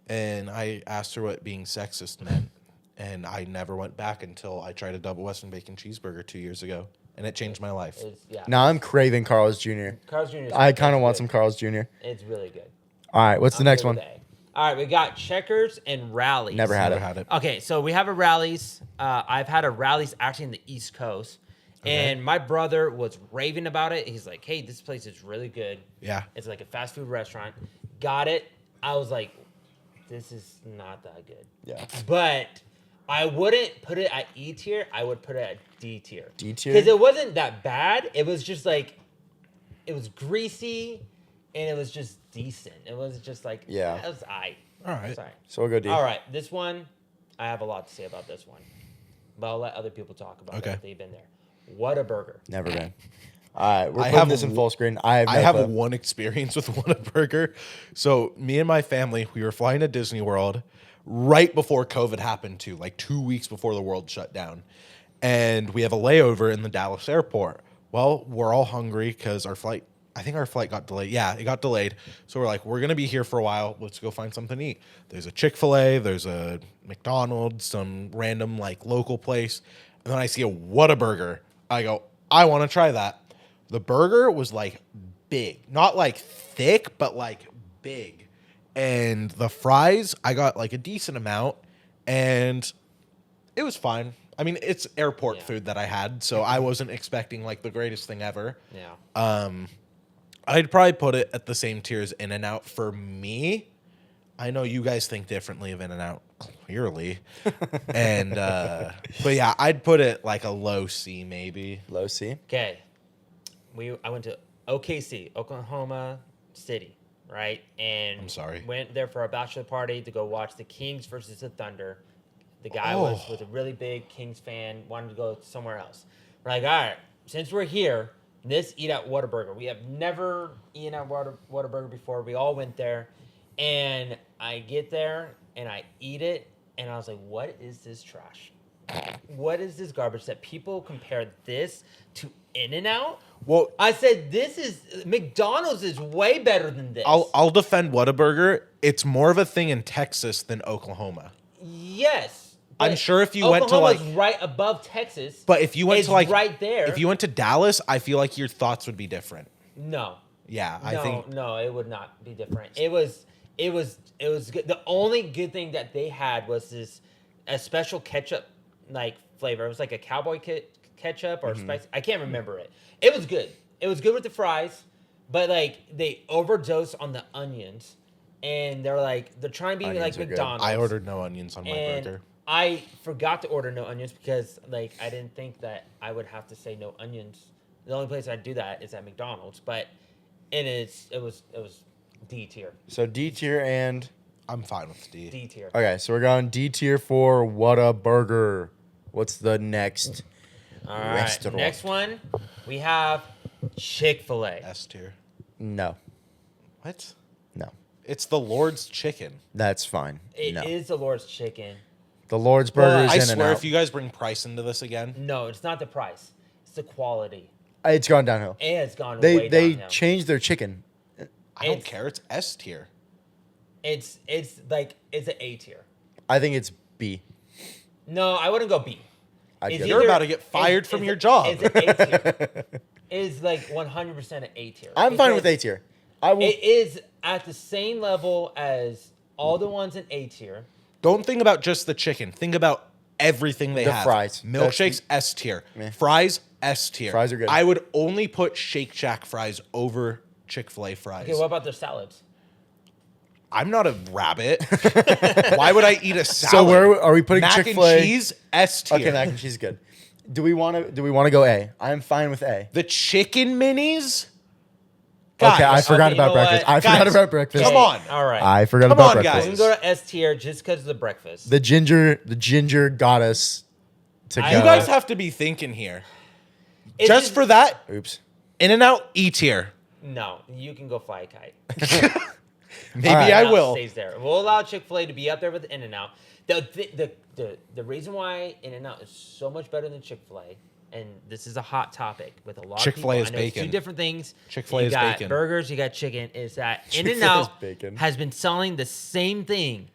C: And I asked her what being sexist meant, and I never went back until I tried a double Western bacon cheeseburger 2 years ago, and it changed my life.
A: It's, yeah.
B: Now I'm craving Carl's Jr.
A: Carl's Jr. is
B: I kind of want
A: good.
B: some Carl's Jr.
A: It's really good.
B: All right, what's the
A: I'm
B: next
A: good
B: one?
A: with A. All right, we got Checkers and Rallies.
B: Never had
C: Never
B: it.
C: had it.
A: Okay, so we have a Rallies. I've had a Rallies actually in the East Coast. And my brother was raving about it. He's like, hey, this place is really good.
C: Yeah.
A: It's like a fast food restaurant. Got it. I was like, this is not that good.
B: Yeah.
A: But I wouldn't put it at E tier. I would put it at D tier.
B: D tier?
A: Because it wasn't that bad. It was just like, it was greasy and it was just decent. It was just like,
B: Yeah.
A: it was aight.
C: All right.
A: Sorry.
B: So we'll go D.
A: All right, this one, I have a lot to say about this one, but I'll let other people talk about
C: Okay.
A: it if they've been there. What a burger!
B: Never been. All right, we're
C: I
B: putting
C: have
B: this in
C: w-
B: full screen. I have no
C: I have
B: clue.
C: one experience with Whataburger. So me and my family, we were flying to Disney World right before COVID happened too, like 2 weeks before the world shut down. And we have a layover in the Dallas airport. Well, we're all hungry because I think our flight got delayed. Yeah, it got delayed. So we're like, we're going to be here for a while. Let's go find something to eat. There's a Chick-fil-A, there's a McDonald's, some random like local place. And then I see a Whataburger. I go, I want to try that. The burger was like big, not like thick, but like big. And the fries, I got like a decent amount and it was fine. I mean, it's airport
A: Yeah.
C: food that I had, so I wasn't expecting like the greatest thing ever.
A: Yeah,
C: I'd probably put it at the same tier as In-N-Out for me. I know you guys think differently of In-N-Out, clearly. And but yeah, I'd put it like a low C maybe.
B: Low C.
A: okay. I went to OKC, Oklahoma City, right? And
C: I'm sorry.
A: went there for a bachelor party to go watch the Kings versus the Thunder. The guy was a really big Kings fan, wanted to go somewhere else. We're like, all right, since we're here, let's eat at Whataburger. We have never eaten at Whataburger before. We all went there, and I get there and I eat it, and I was like, what is this trash? What is this garbage that people compare this to In-N-Out?
C: Well,
A: I said, this is McDonald's is way better than this.
C: I'll defend Whataburger. It's more of a thing in Texas than Oklahoma.
A: Yes.
C: I'm
A: but
C: sure if you went to like,
A: Oklahoma's right above Texas.
C: but if you went
A: it's
C: to like
A: right there.
C: if you went to Dallas, I feel like your thoughts would be different.
A: No.
C: Yeah, I think
A: No, it would not be different. It was good. The only good thing that they had was a special ketchup like flavor. It was like a cowboy ketchup or spicy. I can't remember it. It was good. It was good with the fries, but like they overdosed on the onions, and they're trying to be
B: Onions
A: like
B: are good.
A: McDonald's.
C: I ordered no onions on my
A: and
C: burger.
A: I forgot to order no onions because like I didn't think that I would have to say no onions. The only place I do that is at McDonald's, but it was D tier.
B: So D tier and
C: I'm fine with D.
A: D tier.
B: okay, so we're going D tier for Whataburger. What's the next?
A: All right.
B: Restaurant.
A: Next one, we have Chick-fil-A.
C: S tier.
B: No,
C: What?
B: no,
C: It's the Lord's chicken.
B: that's fine.
A: It is
B: no,
A: the Lord's chicken.
B: the Lord's Burger is
C: I
B: in
C: swear,
B: and
C: if you guys bring price into this again,
A: No, it's not the price. It's the quality.
B: it's gone downhill.
A: And it's gone
B: They
A: way
B: they
A: downhill.
B: changed their chicken.
C: I don't
A: It's-
C: care. It's S tier.
A: It's an A tier.
B: I think it's B.
A: No, I wouldn't go B.
B: I'd
A: It's
B: go
C: You're
A: either-
C: about to get fired from your job.
A: It's an A tier. It's like 100% an A tier.
B: I'm fine with A
A: Because
B: tier. I will.
A: It is at the same level as all the ones in A tier.
C: Don't think about just the chicken. Think about everything they
B: The
C: have.
B: fries.
C: Milkshakes, S tier.
B: Meh.
C: Fries, S tier.
B: Fries are good.
C: I would only put Shake Shack fries over Chick-fil-A fries.
A: Okay, what about their salads?
C: I'm not a rabbit. Why would I eat a salad?
B: So where are we putting
C: Mac
B: Chick-fil-A?
C: and cheese, S tier.
B: Okay, mac and cheese is good. Do we want to go A? I'm fine with A.
C: The chicken minis?
B: Okay, I
C: Guys,
B: forgot
A: you know
B: about breakfast.
A: what?
B: I forgot
C: Guys,
B: about breakfast.
C: Come on.
A: All right.
B: I forgot
C: Come
B: about
C: on,
B: breakfast.
A: We
C: guys.
A: can go to S tier just because of the breakfast.
B: The ginger got us to go.
A: I-
C: You guys have to be thinking here.
A: It's
C: Just for that,
B: Oops.
C: In-N-Out, E tier.
A: No, you can go fly a kite.
C: Maybe
B: All right.
C: I
A: In-N-Out
C: will.
A: Stays there. We'll allow Chick-fil-A to be up there with In-N-Out. The reason why In-N-Out is so much better than Chick-fil-A, and this is a hot topic with a lot
C: Chick-fil-A
A: of
C: is
A: people. I know it's
C: bacon.
A: two different things.
C: Chick-fil-A
A: You
C: is
A: got
C: bacon.
A: burgers, you got chicken. Is that
B: Chick-fil-A is
A: In-N-Out
B: bacon.
A: has been selling the same thing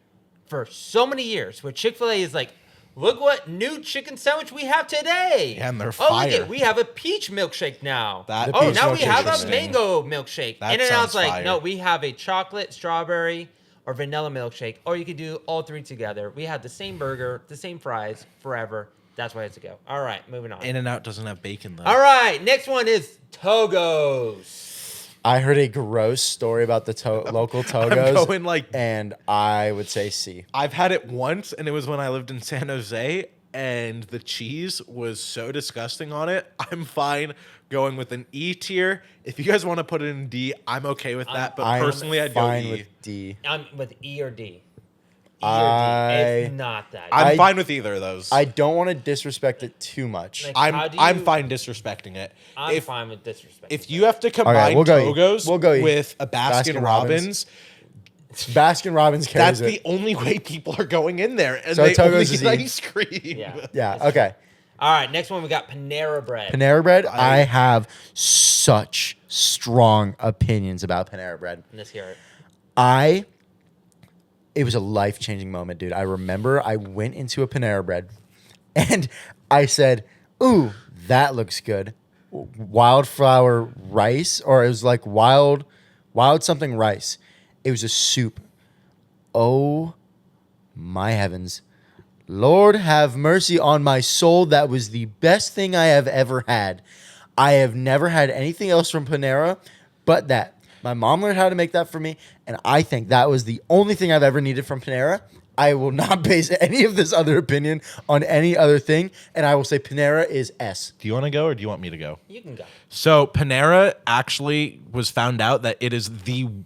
A: for so many years. Where Chick-fil-A is like, look what new chicken sandwich we have today.
C: Yeah, and they're
A: Oh, look
C: fire.
A: we have a peach milkshake now.
C: That
A: Oh,
B: peach
A: now we
B: milkshake
A: have
B: is
A: a
B: interesting.
A: mango milkshake.
C: That
A: In-N-Out's
C: sounds
A: like,
C: fire.
A: no, we have a chocolate, strawberry, or vanilla milkshake, or you could do all three together. We have the same burger, the same fries forever. That's why it's a go. All right, moving on.
C: In-N-Out doesn't have bacon, though.
A: All right, next one is Togo's.
B: I heard a gross story about the local
C: I'm
B: Togos,
C: going like...
B: and I would say C.
C: I've had it once, and it was when I lived in San Jose, and the cheese was so disgusting on it. I'm fine going with an E tier. If you guys want to put it in D, I'm okay with that. But
B: I'm
C: personally, I'd go
B: fine
C: E.
B: with D.
A: I'm with E or D. E
B: I-
A: or D. It's not that.
C: I'm
B: I-
C: fine with either of those.
B: I don't want to disrespect it too much.
A: Like, how do
C: I'm
A: you-
C: fine disrespecting it.
A: I'm
C: if
A: fine with disrespect.
C: if you have to combine
B: we'll go E.
C: Togos
B: We'll go E.
C: with a Baskin
B: Baskin
C: Robbins,
B: Baskin Robbins carries
C: that's
B: it.
C: the only way people are going in there, and
B: So
C: they only
B: Togo's is
C: get
B: E.
C: ice cream.
A: Yeah.
B: Yeah. Okay.
A: All right, next one we got Panera Bread.
B: Panera Bread. I have such strong opinions about Panera Bread.
A: Let's hear it.
B: It was a life-changing moment, dude. I remember I went into a Panera Bread and I said, "Ooh, that looks good." Wildflower rice, or it was like wild something rice. It was a soup. Oh my heavens. Lord have mercy on my soul. That was the best thing I have ever had. I have never had anything else from Panera but that. My mom learned how to make that for me, and I think that was the only thing I've ever needed from Panera. I will not base any of this other opinion on any other thing, and I will say Panera is S.
C: Do you want to go or do you want me to go?
A: You can go.
C: So Panera actually was found out that it is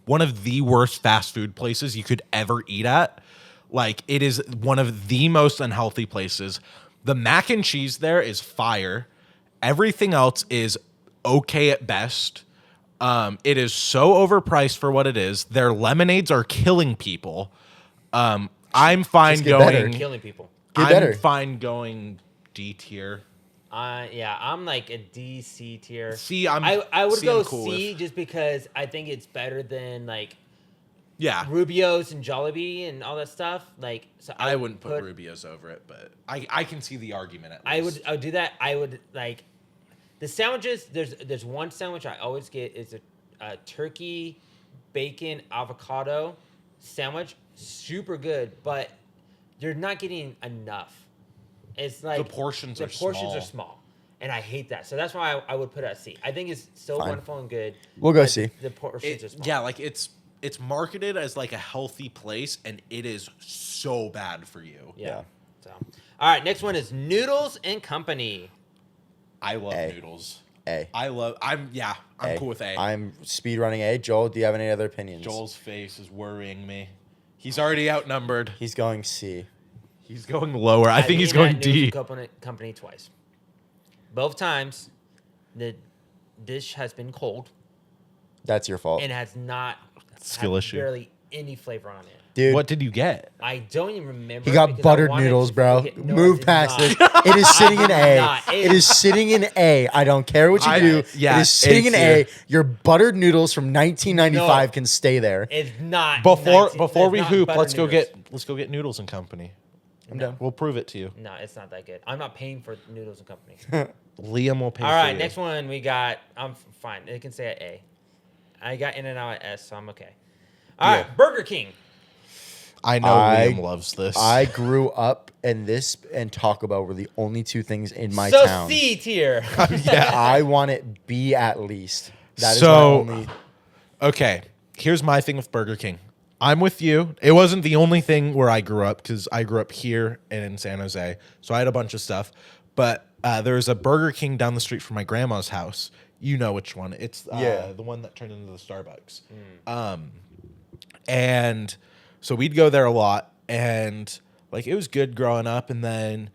C: one of the worst fast food places you could ever eat at. Like, it is one of the most unhealthy places. The mac and cheese there is fire. Everything else is okay at best. It is so overpriced for what it is. Their lemonades are killing people. I'm fine
B: Just get better.
C: going.
A: Killing people.
B: Get
C: I'm
B: better.
C: fine going D tier.
A: Yeah, I'm like a D, C tier.
C: C, I
A: would
C: C
A: go
C: I'm cool
A: C
C: with.
A: just because I think it's better than like
C: Yeah,
A: Rubio's and Jollibee and all that stuff. Like, so
C: I wouldn't put Rubio's over it, but I can see the argument at least.
A: I would do that. I would like the sandwiches. There's one sandwich I always get is a turkey, bacon, avocado sandwich. Super good, but you're not getting enough. It's like
C: The portions are
A: small, and I hate that. So that's why I would put it at C. I think it's still
B: Fine.
A: wonderful and good.
B: We'll go
A: but
B: C.
A: The portions are small.
C: Yeah, like it's marketed as like a healthy place, and it is so bad for you.
A: Yeah. So, all right, next one is Noodles and Company.
C: I love
B: A.
C: noodles.
B: A.
C: I'm
B: A.
C: cool with A.
B: I'm speed running A. Joel, do you have any other opinions?
C: Joel's face is worrying me. He's already outnumbered.
B: He's going C.
C: He's going lower. I think he's
A: I've eaten
C: going
A: at
C: D.
A: Noodles and Company twice. Both times, the dish has been cold
B: That's your fault.
A: and has not
C: Skill
A: had
C: issue.
A: barely any flavor on it.
B: Dude,
C: What did you get?
A: I don't even remember.
B: he got
A: because I
B: buttered
A: wanted
B: noodles,
A: to
B: bro.
A: forget- No, I
B: Move
A: did
B: past
A: not.
B: it. It is sitting in
A: I
B: A.
A: did not.
B: It is sitting in A. I don't care what you do.
C: yeah,
B: it is sitting
C: A
B: in A.
C: tier.
B: Your buttered noodles from 1995
A: No.
B: can stay there.
A: It's not.
C: Before we
A: it's not
C: hoop,
A: buttered
C: let's
A: noodles.
C: go get Noodles and Company.
B: I'm done.
C: We'll prove it to you.
A: No, it's not that good. I'm not paying for Noodles and Company.
C: Liam will pay
A: All
C: for
A: right,
C: you.
A: next one we got. I'm fine. It can say at A. I got In-N-Out at S, so I'm okay. All right, Burger King.
C: I know Liam loves this.
B: I grew up and this and Taco Bell were the only two things in my
A: So
B: town.
A: C tier.
B: I want it B at least. That is
C: So-
B: my only.
C: Okay, here's my thing with Burger King. I'm with you. It wasn't the only thing where I grew up because I grew up here and in San Jose, so I had a bunch of stuff. But there's a Burger King down the street from my grandma's house. You know which one? It's the one that turned into the Starbucks. And so we'd go there a lot, and like it was good growing up. And then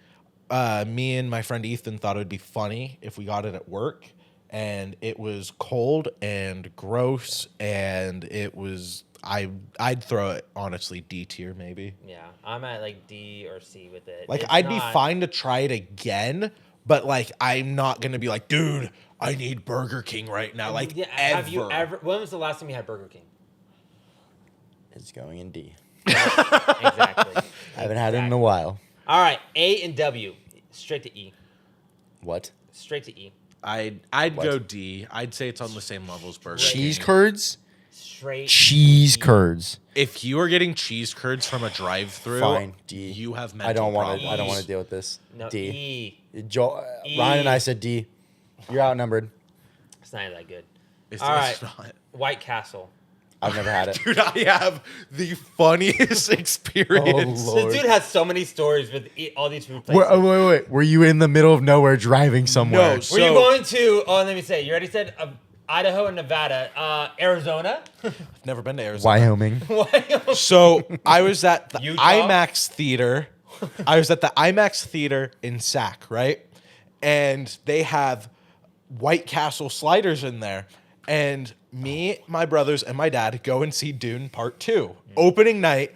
C: me and my friend Ethan thought it would be funny if we got it at work. And it was cold and gross, and it was I'd throw it honestly D tier maybe.
A: Yeah, I'm at like D or C with it.
C: Like
A: It's
C: I'd be
A: not-
C: fine to try it again, but like I'm not gonna be like, dude, I need Burger King right now. Like
A: Yeah,
C: ever.
A: have you ever? When was the last time you had Burger King?
B: It's going in D.
A: Exactly.
B: I haven't had it in a while.
A: All right, A and W, straight to E.
B: What?
A: Straight to E.
C: I'd
B: What?
C: go D. I'd say it's on the same level as Burger
B: Cheese
C: King.
B: curds?
A: Straight.
B: Cheese
A: E.
B: curds.
C: If you are getting cheese curds from a drive-through,
B: Fine, D.
C: you have mental
B: I don't want
C: problems.
B: to. I don't want to deal with this.
A: No,
B: D.
A: E.
B: Joel,
A: E.
B: Ryan and I said D. You're outnumbered.
A: It's not that good.
C: It's
A: All right,
C: not.
A: White Castle.
B: I've never had it.
C: Dude, I have the funniest experience.
B: Oh, Lord.
A: This dude has so many stories with all these food places.
B: Wait. Were you in the middle of nowhere driving somewhere?
C: No,
A: Were you
C: so-
A: going to? Oh, let me say. You already said Idaho and Nevada, Arizona.
C: I've never been to Arizona.
B: Wyoming.
C: So I was at the
A: Utah?
C: IMAX theater. I was at the IMAX theater in Sac, right? And they have White Castle sliders in there. And me, my brothers, and my dad go and see Dune Part 2. Opening night,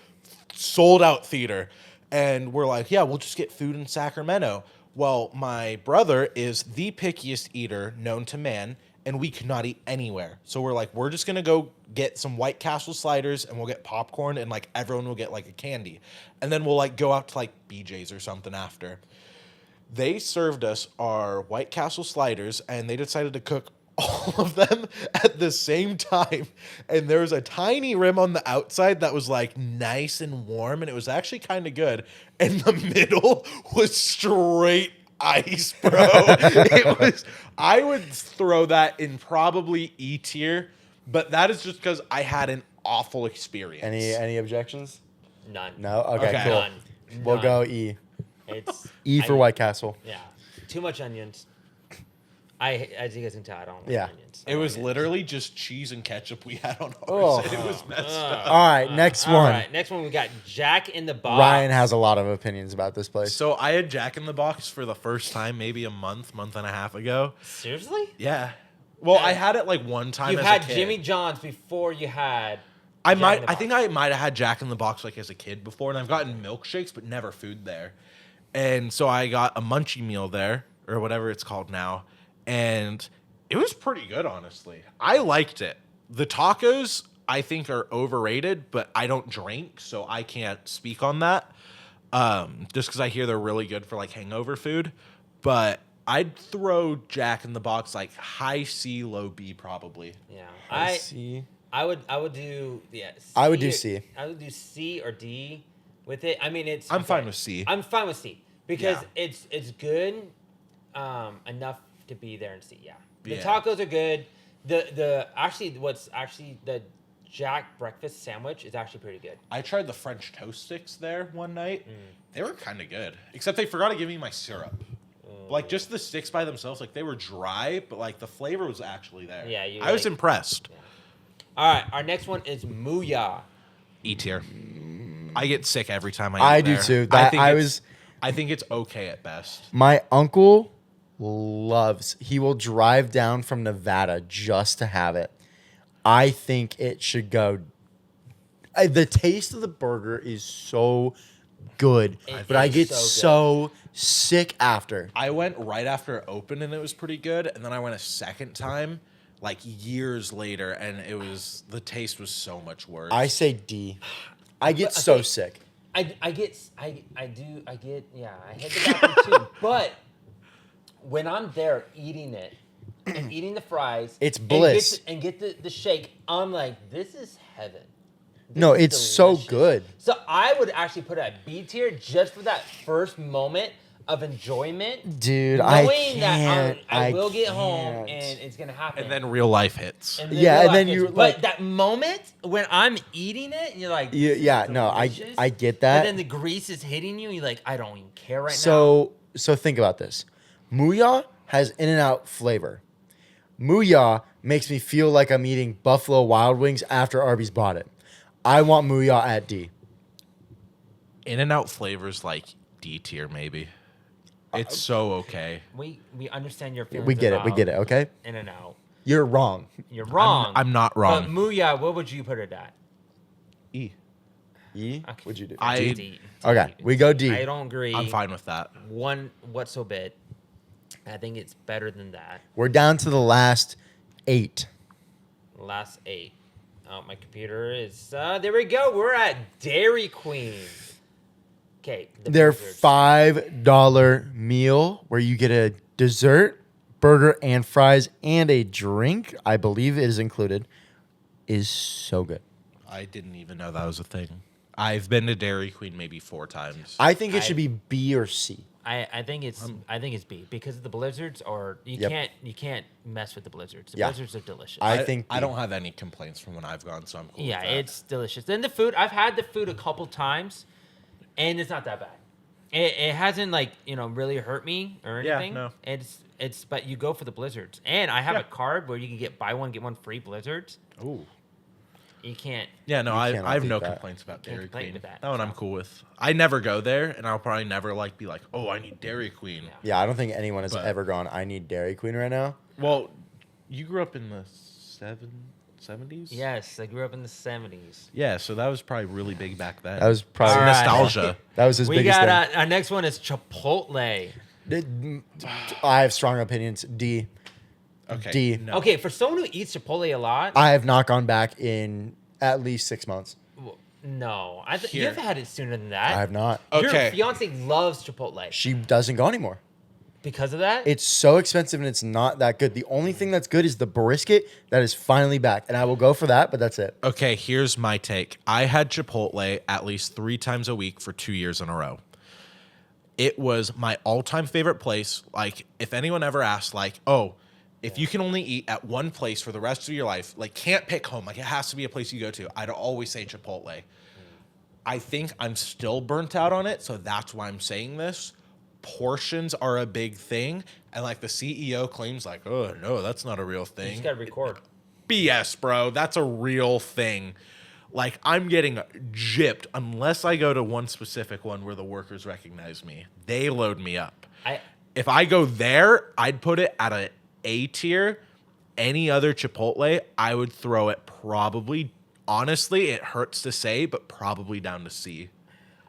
C: sold out theater. And we're like, yeah, we'll just get food in Sacramento. Well, my brother is the pickiest eater known to man, and we could not eat anywhere. So we're like, we're just gonna go get some White Castle sliders, and we'll get popcorn, and like everyone will get like a candy. And then we'll like go out to like BJ's or something after. They served us our White Castle sliders, and they decided to cook all of them at the same time. And there was a tiny rim on the outside that was like nice and warm, and it was actually kind of good. And the middle was straight ice, bro. I would throw that in probably E tier, but that is just because I had an awful experience.
B: Any objections?
A: None.
B: No? Okay,
C: Okay.
B: cool.
A: None.
B: We'll
A: None.
B: go E.
A: It's
B: E for White Castle.
A: Yeah, too much onions. As you guys can tell, I don't like
B: Yeah.
A: onions.
C: It was literally just cheese and ketchup we had on ours.
B: Oh.
C: And it was messed up.
B: All right, next
A: All
B: one.
A: right, next one we got Jack in the Box.
B: Ryan has a lot of opinions about this place.
C: So I had Jack in the Box for the first time maybe a month and a half ago.
A: Seriously?
C: Yeah. Well, I had it like one time
A: You
C: as
A: had
C: a kid.
A: Jimmy John's before you had.
C: I
A: Jack in the
C: think
A: Box.
C: I might have had Jack in the Box like as a kid before, and I've gotten milkshakes, but never food there. And so I got a munchie meal there, or whatever it's called now, and it was pretty good, honestly. I liked it. The tacos, I think, are overrated, but I don't drink, so I can't speak on that. Just because I hear they're really good for like hangover food. But I'd throw Jack in the Box like high C, low B, probably.
A: Yeah,
B: C.
A: I would do
B: I would do C.
A: I would do C or D with it. I mean,
C: I'm fine with C.
A: I'm fine with C because
C: Yeah.
A: it's good enough to be there and C. Yeah, the
C: Yeah.
A: tacos are good. The Jack breakfast sandwich is actually pretty good.
C: I tried the French toast sticks there one night. They were kind of good, except they forgot to give me my syrup. Like just the sticks by themselves, like they were dry, but like the flavor was actually there.
A: Yeah, you
C: I was
A: like-
C: impressed.
A: All right, our next one is Mooyah.
C: E tier. I get sick every time I eat
B: I do
C: there.
B: too.
C: I think it's okay at best.
B: My uncle he will drive down from Nevada just to have it. I think it should go. The taste of the burger is so good, but I
A: is
B: get
A: so
B: so sick after.
C: I went right after it opened and it was pretty good, and then I went a second time, like years later, and the taste was so much worse.
B: I say D. I get
A: But,
B: so
A: okay,
B: sick.
A: I hit the bathroom too. But when I'm there eating it and eating the fries,
B: It's
A: and
B: bliss.
A: get the shake, I'm like, this is heaven. This
B: No,
A: is
B: it's so
A: delicious.
B: good.
A: So I would actually put it at B tier just for that first moment of enjoyment.
B: Dude, I
A: knowing
B: can't.
A: that I will get home
B: can't.
A: and it's gonna happen.
C: and then real life hits.
A: And
B: Yeah,
A: real
B: and then
A: life
B: you,
A: hits.
B: like-
A: But that moment when I'm eating it, and you're like,
B: Yeah,
A: this is
B: yeah, no,
A: delicious.
B: I get that.
A: And then the grease is hitting you. You're like, I don't even care right now.
B: So think about this. Mooyah has In-N-Out flavor. Mooyah makes me feel like I'm eating Buffalo Wild Wings after Arby's bought it. I want Mooyah at D.
C: In-N-Out flavors like D tier maybe. It's so okay.
A: We understand your feelings.
B: We get it. We get it. Okay.
A: In and out.
B: You're wrong.
A: You're wrong.
C: I'm not
A: But
C: wrong.
A: Mooyah, what would you put it at?
C: E.
B: E.
A: Okay.
B: What'd you do?
C: I-
A: D.
B: Okay, we go D.
A: I don't agree.
C: I'm fine with that.
A: One what's so bit. I think it's better than that.
B: We're down to the last 8.
A: Last 8. Oh, my computer is. There we go. We're at Dairy Queen. Okay.
B: Their $5 meal where you get a dessert, burger, and fries, and a drink. I believe it is included. Is so good.
C: I didn't even know that was a thing. I've been to Dairy Queen maybe 4 times.
B: I think it should be B or C.
A: I think it's B because the blizzards are
B: Yep.
A: you can't mess with the blizzards. The
B: Yeah.
A: blizzards are delicious.
B: I think
C: I
B: B.
C: don't have any complaints from when I've gone, so I'm cool.
A: Yeah,
C: with that.
A: it's delicious. Then the food, I've had the food a couple times, and it's not that bad. It hasn't really hurt me or
C: Yeah,
A: anything.
C: no.
A: It's but you go for the blizzards, and I have
C: Yeah.
A: a card where you can get buy one get one free blizzards.
C: Ooh.
A: You can't.
C: Yeah, no,
B: You cannot
C: I have
B: beat
C: no
B: that.
C: complaints about
A: Can't
C: Dairy
A: complain
C: Queen.
A: with that,
C: That one I'm
A: so.
C: cool with. I never go there, and I'll probably never be like, oh, I need Dairy Queen.
A: Yeah.
B: Yeah, I don't think anyone has
C: But-
B: ever gone, I need Dairy Queen right now.
C: Well, you grew up in the 70s?
A: Yes, I grew up in the 70s.
C: Yeah, so that was probably really big back then.
B: That was probably
A: All right.
C: nostalgia.
B: That was his
A: We
B: biggest
A: got
B: thing.
A: our next one is Chipotle.
B: I have strong opinions. D.
C: Okay.
B: D.
C: No.
A: Okay, for someone who eats Chipotle a lot,
B: I have not gone back in at least 6 months.
A: no,
C: Here.
A: you've had it sooner than that.
B: I have not.
C: Okay.
A: Your fiance loves Chipotle
B: She doesn't go anymore.
A: because of that.
B: It's so expensive and it's not that good. The only thing that's good is the brisket that is finally back. And I will go for that, but that's it.
C: Okay, here's my take. I had Chipotle at least 3 times a week for 2 years in a row. It was my all-time favorite place. Like, if anyone ever asked, like, oh, if you can only eat at one place for the rest of your life, like, can't pick home, like, it has to be a place you go to, I'd always say Chipotle. I think I'm still burnt out on it, so that's why I'm saying this. Portions are a big thing, and like the CEO claims, like, oh no, that's not a real
A: You
C: thing.
A: just gotta record.
C: BS, bro. That's a real thing. Like, I'm getting gypped unless I go to one specific one where the workers recognize me. They load me up. If I go there, I'd put it at a A tier. Any other Chipotle, I would throw it probably. Honestly, it hurts to say, but probably down to C.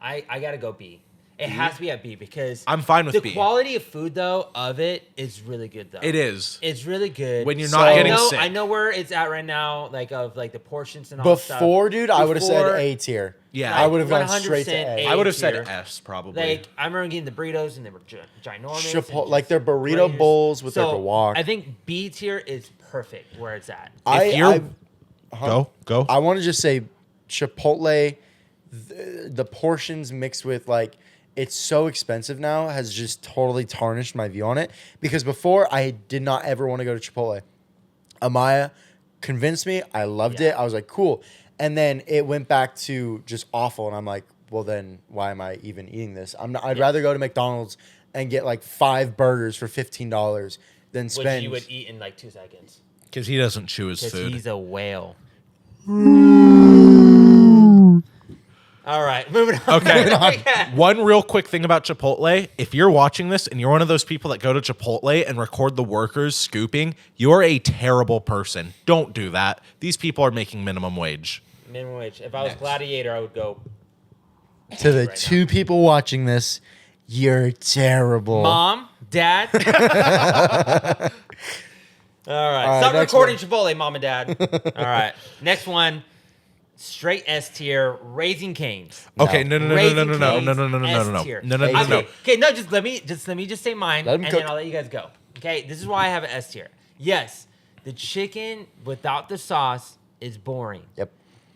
A: I gotta go B. It has to be at B because
C: I'm fine with
A: the
C: B.
A: quality of food though of it is really good though.
C: It is.
A: It's really good.
C: When you're not getting sick.
A: I know where it's at right now, like of like the portions and all that stuff.
B: Before, dude, I would have said
A: Before-
B: A tier.
C: Yeah.
B: I would have gone
A: 100%
B: straight to A.
C: I would have
A: A
C: said
A: tier.
C: S probably.
A: Like I remember getting the burritos and they were ginormous. and
B: Chipotle, like
A: just
B: their burrito
A: great.
B: bowls with their
A: So,
B: guac.
A: I think B tier is perfect where it's at.
C: Go.
B: I want to just say Chipotle, the portions mixed with like, it's so expensive now has just totally tarnished my view on it. Because before I did not ever want to go to Chipotle. Amaya convinced me. I loved it. I was like, cool. And then it went back to just awful. And I'm like, well, then why am I even eating this? I'd rather go to McDonald's and get like 5 burgers for $15 than spend.
A: Which you would eat in like 2 seconds.
C: Because he doesn't chew his
A: Because
C: food.
A: he's a whale. All right, moving on.
C: Okay. One real quick thing about Chipotle. If you're watching this and you're one of those people that go to Chipotle and record the workers scooping, you're a terrible person. Don't do that. These people are making minimum wage.
A: Minimum wage. If I was
C: Next.
A: Gladiator, I would go.
B: To the
A: right
B: two people watching this, you're terrible.
A: Mom, Dad. All right. Stop
B: next
A: recording Chipotle, Mom and Dad. All right. Next one. Straight S tier. Raising Cane's.
C: Okay, no.
A: Raising
C: No.
A: S tier. Okay, no. Just let me say mine,
B: Let him
A: and
B: cook.
A: then I'll let you guys go. Okay, this is why I have an S tier. Yes, the chicken without the sauce is boring.
B: Yep.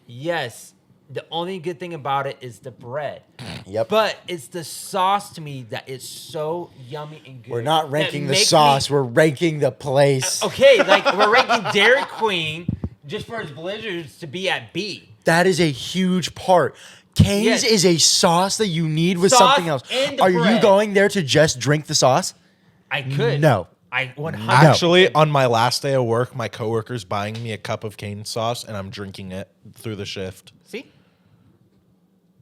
A: Yes, the only good thing about it is the bread.
B: Yep.
A: But it's the sauce to me that is so yummy and good.
B: We're not
A: that
B: ranking the
A: makes
B: sauce.
A: me-
B: We're ranking the place.
A: Okay, like we're ranking Dairy Queen just for its blizzards to be at B.
B: That is a huge part. Cane's
A: Yes.
B: is a sauce that you need with
A: Sauce
B: something else.
A: and the
B: Are you
A: bread.
B: going there to just drink the sauce?
A: I could.
B: No.
A: I 100.
C: Actually, on my last day of work, my coworker's buying me a cup of cane sauce, and I'm drinking it through the shift.
A: See?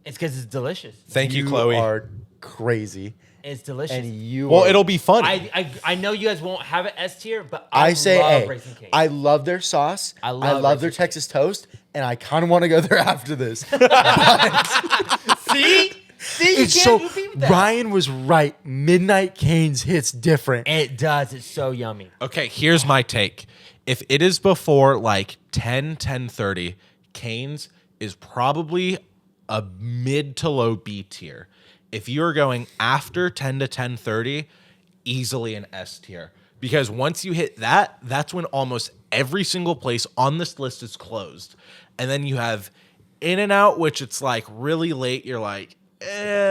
A: It's because it's delicious.
C: Thank you, Chloe.
B: You are crazy.
A: It's delicious.
B: And you
C: Well,
B: are-
C: it'll be funny.
A: I know you guys won't have an S tier, but
B: I say
A: love
B: A.
A: Raising Cane's.
B: I love their sauce.
A: I
B: I
A: love
B: love their
A: Raising Cane's.
B: Texas toast, and I kind of want to go there after this.
A: See? See, you
B: It's
A: can't
B: so
A: beat that.
B: Ryan was right. Midnight Cane's hits different.
A: It does. It's so yummy.
C: Okay, here's my take. If it is before like 10:30, Cane's is probably a mid to low B tier. If you're going after 10 to 10:30, easily an S tier. Because once you hit that, that's when almost every single place on this list is closed. And then you have In-N-Out, which it's like really late. You're like,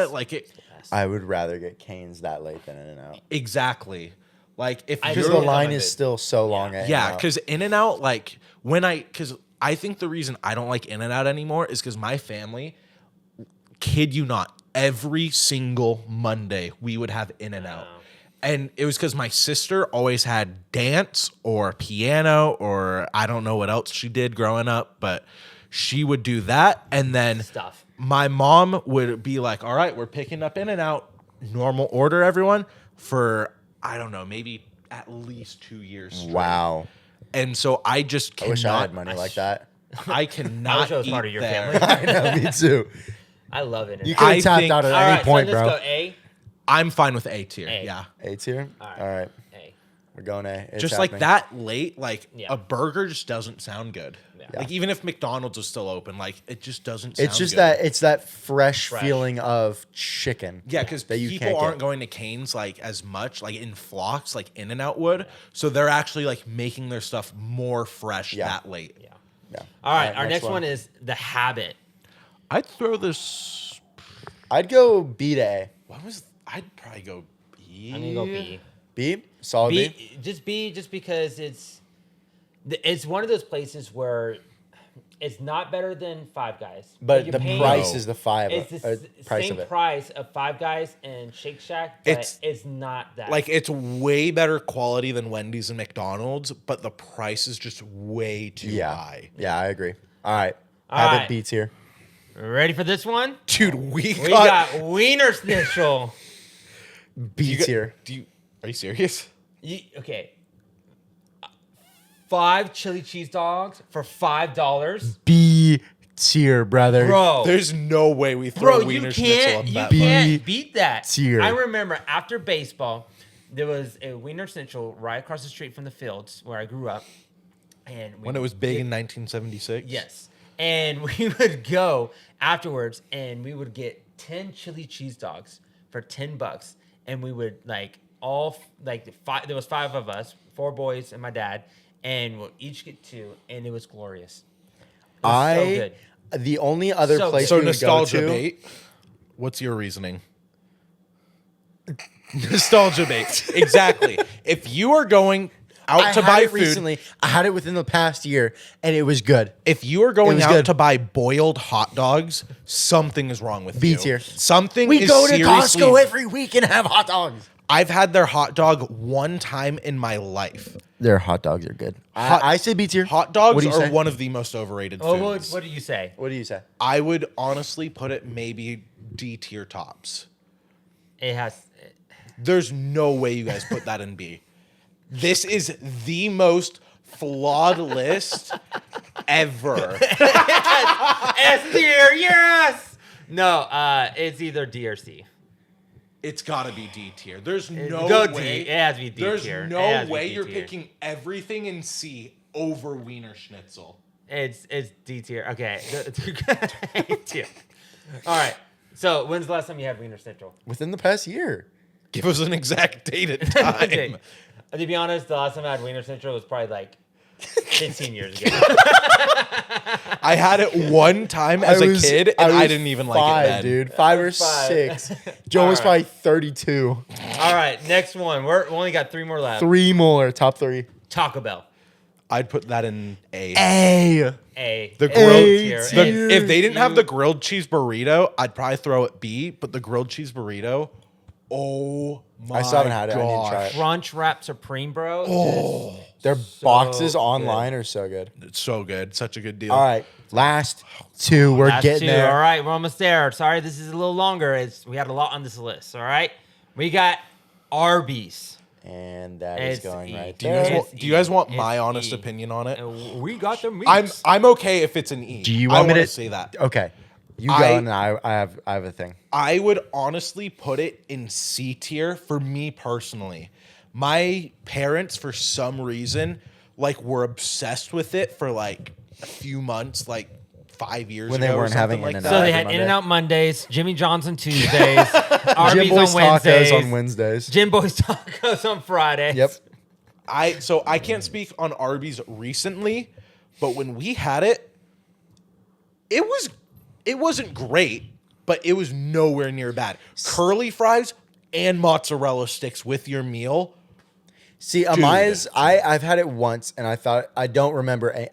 C: like it.
B: I would rather get Cane's that late than In-N-Out.
C: Exactly. Like if
A: I
B: Because
C: you're
B: the line
A: limited.
B: is still so long. at
C: Yeah,
B: In-N-Out.
C: because In-N-Out, like because I think the reason I don't like In-N-Out anymore is because my family, kid you not, every single Monday we would have In-N-Out.
A: Wow.
C: And it was because my sister always had dance or piano or I don't know what else she did growing up, but she would do that. And then
A: Stuff.
C: my mom would be like, all right, we're picking up In-N-Out, normal order, everyone, for, I don't know, maybe at least 2 years straight.
B: Wow.
C: And so I just
B: I
C: cannot.
B: wish I had money like that.
C: I cannot
A: I wish I was
C: eat
A: part of your
C: there.
A: family.
B: I know, me too.
A: I love it.
B: You
C: I
B: could have tapped
C: think-
B: out at
A: All
B: any
A: right,
B: point,
A: so let's
B: bro.
A: go A.
C: I'm fine with A tier.
A: A.
C: Yeah.
B: A tier?
A: All right.
B: All right.
A: A.
B: We're going A. It's
C: Just
B: happening.
C: like that late, like
A: Yeah.
C: a burger just doesn't sound good.
A: Yeah.
C: Like even if McDonald's is still open, like it just doesn't sound
B: It's just
C: good.
B: that it's that fresh
A: Fresh.
B: feeling of chicken.
C: Yeah, because
B: that you
C: people
B: can't
C: aren't
B: get.
C: going to Cane's like as much, like in flocks, like In-N-Out would. So they're actually like making their stuff more fresh
B: Yeah.
C: that late.
A: Yeah.
B: Yeah.
A: All right. Our next one is The Habit.
C: I'd throw this.
B: I'd go B to A.
C: I'd probably go B.
A: I'm gonna go B.
B: B? Solid B?
A: B, just because it's one of those places where It's not better than Five Guys.
B: But
A: you're
B: the
A: paying-
B: price is the five.
A: It's the
B: price
A: same
B: of it.
A: price of Five Guys and Shake Shack, but it's not that.
C: Like, it's way better quality than Wendy's and McDonald's, but the price is just way too high.
B: Yeah, I agree. All right.
A: All
B: Have
A: right.
B: it beats here.
A: Ready for this one?
C: Dude, we
A: We got Wiener Schnitzel.
B: Beats here.
C: Are you serious?
A: Okay. 5 chili cheese dogs for $5.
B: Beats here, brother.
A: Bro.
C: There's no way we throw Wiener Schnitzel on
A: You
C: that.
A: can't beat that.
B: Tier.
A: I remember after baseball, there was a Wiener Schnitzel right across the street from the fields where I grew up. And
C: When it was big in 1976?
A: Yes. And we would go afterwards and we would get 10 chili cheese dogs for $10. And we would there was 5 of us, 4 boys and my dad, and we'll each get 2, and it was glorious. It was so good.
B: The only other
A: So
B: place
C: So
B: we would go
C: nostalgia
B: to,
C: bait. What's your reasoning? Nostalgia bait. Exactly. If you are going out to buy food,
B: recently. I had it within the past year, and it was good.
C: if you are going
B: was
C: out
B: good.
C: to buy boiled hot dogs, something is wrong with
B: Beats
C: you.
B: here.
C: Something
B: We
C: is
B: go to
C: seriously.
B: Costco every week and have hot dogs.
C: I've had their hot dog one time in my life.
B: Their hot dogs are good.
C: Hot-
B: I say beats here.
C: Hot dogs
B: What do you
C: are
B: say?
C: one of the most overrated
A: Oh,
C: foods.
A: what do you say?
B: What do you say?
C: I would honestly put it maybe D tier tops.
A: It has.
C: There's no way you guys put that in B. This is the most flawed list ever.
A: S tier, yes. No, it's either D or C.
C: It's got to be D tier. There's no
A: Go D.
C: way.
A: It has to be D
C: There's
A: tier. It
C: no
A: has to be
C: way
A: D
C: you're
A: tier.
C: picking everything in C over Wiener Schnitzel.
A: It's D tier. Okay. A tier. All right. So when's the last time you had Wiener Schnitzel?
B: Within the past year.
C: Give us an exact date and time.
A: Okay. To be honest, the last time I had Wiener Schnitzel was probably like 15 years ago.
C: I had it one time as a kid, and I
B: was
C: didn't even
B: 5,
C: like it then.
B: dude. 5 or
A: 5.
B: 6. Joe was
A: All
B: probably 32.
A: All right. Next one. We only got 3 more left.
B: 3 more. Top 3.
A: Taco Bell.
C: I'd put that in A.
B: A.
A: A.
C: The
A: A
C: grilled
A: tier.
B: tier.
C: If they didn't have the grilled cheese burrito, I'd probably throw it B. But the grilled cheese burrito, oh my!
B: I still haven't had it. I need to try
C: gosh.
B: it.
A: Crunch Wrap Supreme, bro.
C: Oh,
B: Their boxes
A: good.
B: online are so good.
C: it's so good. Such a good deal.
B: All right. Last 2. We're
A: Last
B: getting
A: 2.
B: there.
A: All right, we're almost there. Sorry, this is a little longer. We had a lot on this list. All right, we got Arby's.
B: And that is
A: It's
B: going
A: E.
B: right
C: Do you
B: there.
C: guys want,
A: It's
C: do you guys want
A: E.
C: my
A: It's
C: honest
A: E.
C: opinion on it?
A: We got the meats.
C: I'm okay if it's an E.
B: Do you
C: I
B: want me
C: wanna
B: to
C: say that?
B: Okay. You go, and I have a thing.
C: I would honestly put it in C tier for me personally. My parents, for some reason, were obsessed with it for a few months, 5 years
B: When
C: ago.
B: they
C: or
B: weren't
C: something
B: having
C: like
B: In-N-Out.
C: that.
A: So they
B: every
A: had
B: Monday.
A: In-N-Out Mondays, Jimmy John's on Tuesdays, Arby's
B: Jim Boy's
A: on Wednesdays,
B: Tacos on Wednesdays.
A: Jim Boy's Tacos on Fridays.
B: Yep.
C: So I can't speak on Arby's recently, but when we had it, it wasn't great, but it was nowhere near bad. Curly fries and mozzarella sticks with your meal.
B: See, Amaya's, I've had it once, and I don't remember.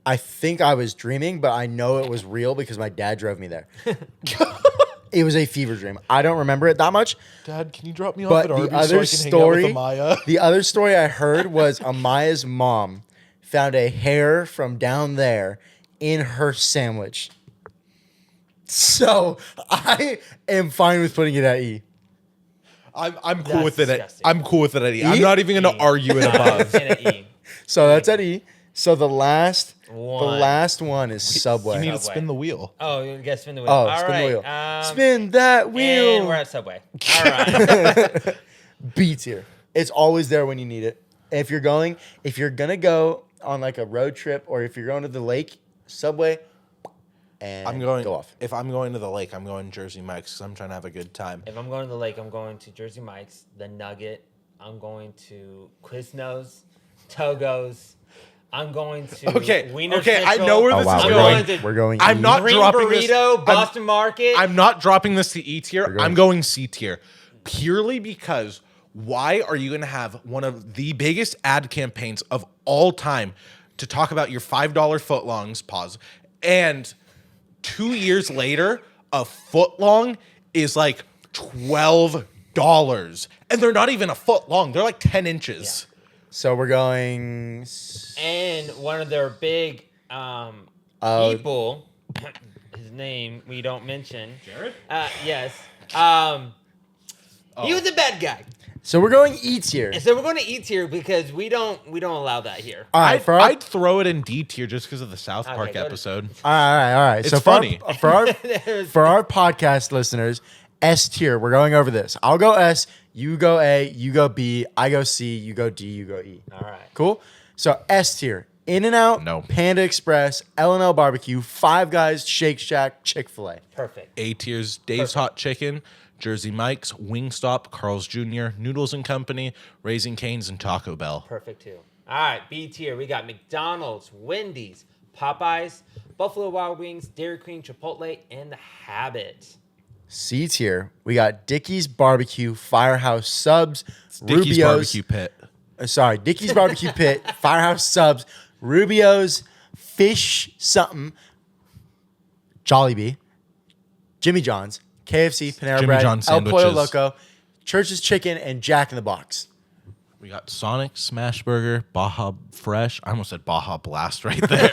B: I think I was dreaming, but I know it was real because my dad drove me there. It was a fever dream. I don't remember it that much.
C: Dad, can you drop me off
B: But
C: at Arby's
B: the other
C: so I can hang out with
B: story,
C: Amaya?
B: the other story I heard was Amaya's mom found a hair from down there in her sandwich. So I am fine with putting it at E.
C: I'm cool
A: That's
C: with it.
A: disgusting.
C: I'm cool with it at E. I'm
B: E?
C: not even going to argue it above.
A: And an E.
B: So that's at E. So the last
A: One.
B: one is Subway.
C: You need to
A: Subway.
C: spin the wheel.
A: Oh, you guys spin the wheel.
B: Oh,
A: All
B: spin
A: right,
B: the wheel. Spin that wheel.
A: And we're at Subway. All right.
B: B tier. It's always there when you need it. If you're gonna go on a road trip or if you're going to the lake, Subway, and go off.
C: If I'm going to the lake, I'm going Jersey Mike's because I'm trying to have a good time.
A: If I'm going to the lake, I'm going to Jersey Mike's, the Nugget. I'm going to Quiznos, Togo's. I'm going to Wiener
C: Okay, I
A: Schnitzel.
C: know where
B: Oh
C: this
B: wow,
C: is
A: I'm
C: going.
A: going to
B: we're going.
C: I'm
B: E.
C: not
A: Green
C: dropping this-
A: Burrito, Boston Market.
C: I'm not dropping this to E tier.
B: going-
C: I'm going C tier purely because why are you going to have one of the biggest ad campaigns of all time to talk about your $5 footlongs, pause, and 2 years later, a footlong is like $12. And they're not even a foot long. They're like 10 inches.
B: So we're going.
A: And one of their big people, his name we don't mention.
C: Jared?
A: Yes. He was a bad guy.
B: So we're going E tier.
A: And so we're going to E tier because we don't allow that here.
B: All right,
C: I'd throw it in D tier just because of the South
A: Okay,
C: Park
A: go to-
C: episode.
B: all right.
C: It's
B: So
C: funny.
B: for our podcast listeners, S tier. We're going over this. I'll go S. You go A. You go B. I go C. You go D. You go E.
A: All right.
B: Cool. So S tier. In-N-Out,
C: No.
B: Panda Express, L&L Barbecue, Five Guys, Shake Shack, Chick-fil-A.
A: Perfect.
C: A tier's Dave's Hot Chicken, Jersey Mike's, Wingstop, Carl's Jr., Noodles and Company, Raising Cane's, and Taco Bell.
A: Perfect too. All right, B tier. We got McDonald's, Wendy's, Popeyes, Buffalo Wild Wings, Dairy Queen, Chipotle, and The Habit.
B: C tier. We got Dickey's Barbecue, Firehouse Subs,
C: Dickey's
B: Rubio's.
C: Barbecue Pit.
B: Dickey's Barbecue Pit, Firehouse Subs, Rubio's, Fish something, Jollibee, Jimmy John's, KFC, Panera
C: Jimmy
B: Bread,
C: John's
B: El Pollo
C: sandwiches.
B: Loco, Church's Chicken, and Jack in the Box.
C: We got Sonic, Smashburger, Baja Fresh. I almost said Baja Blast right there.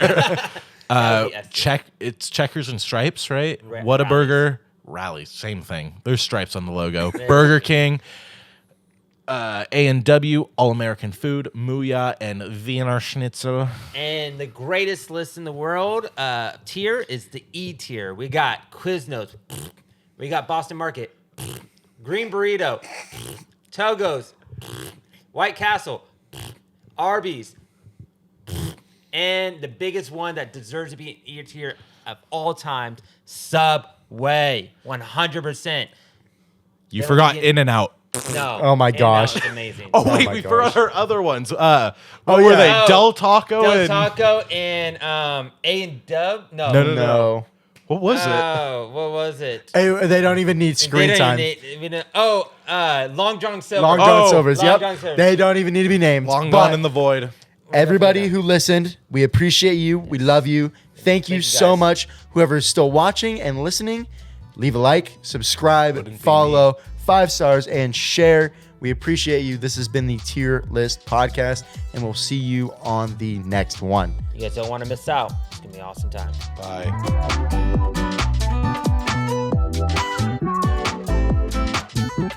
A: That'd be S tier.
C: It's Checkers and Stripes, right?
A: Ra-
C: Whataburger, Rallies, same thing. There's stripes on the logo. Burger King, A&W, All American Food, Muya, and Wiener Schnitzel.
A: And the greatest list in the world tier is the E tier. We got Quiznos. We got Boston Market. Green Burrito. Togo's. White Castle. Arby's. And the biggest one that deserves to be an E tier of all time, Subway. 100%.
C: You
A: Don't
C: forgot
A: get-
C: In-N-Out.
A: No.
B: Oh my
A: And
B: gosh.
A: That was amazing.
C: Oh, wait,
B: my
C: we
B: gosh.
C: forgot our other ones. What
B: Oh,
C: were
B: yeah.
C: they?
A: Oh,
C: Del Taco
A: Del
C: and...
A: Taco and A&W? No.
B: No.
C: What was it?
A: Oh, what was it?
B: Hey, they don't even need screen time.
A: Long John Silver.
B: Long John
C: Oh,
B: Silver's,
A: Long
B: yep.
A: John Silver's.
B: They don't even need to be named.
C: Long
B: But
C: Gone in the Void.
B: everybody who listened, we appreciate you. We love you. Thank you
A: you,
B: so
A: guys.
B: much. Whoever's still watching and listening, leave a like, subscribe,
C: Wouldn't be
B: follow, 5 stars, and share. We appreciate you. This has been the Tier List Podcast, and we'll see you on the next one.
A: You guys don't want to miss out. It's going to be an awesome time.
C: Bye.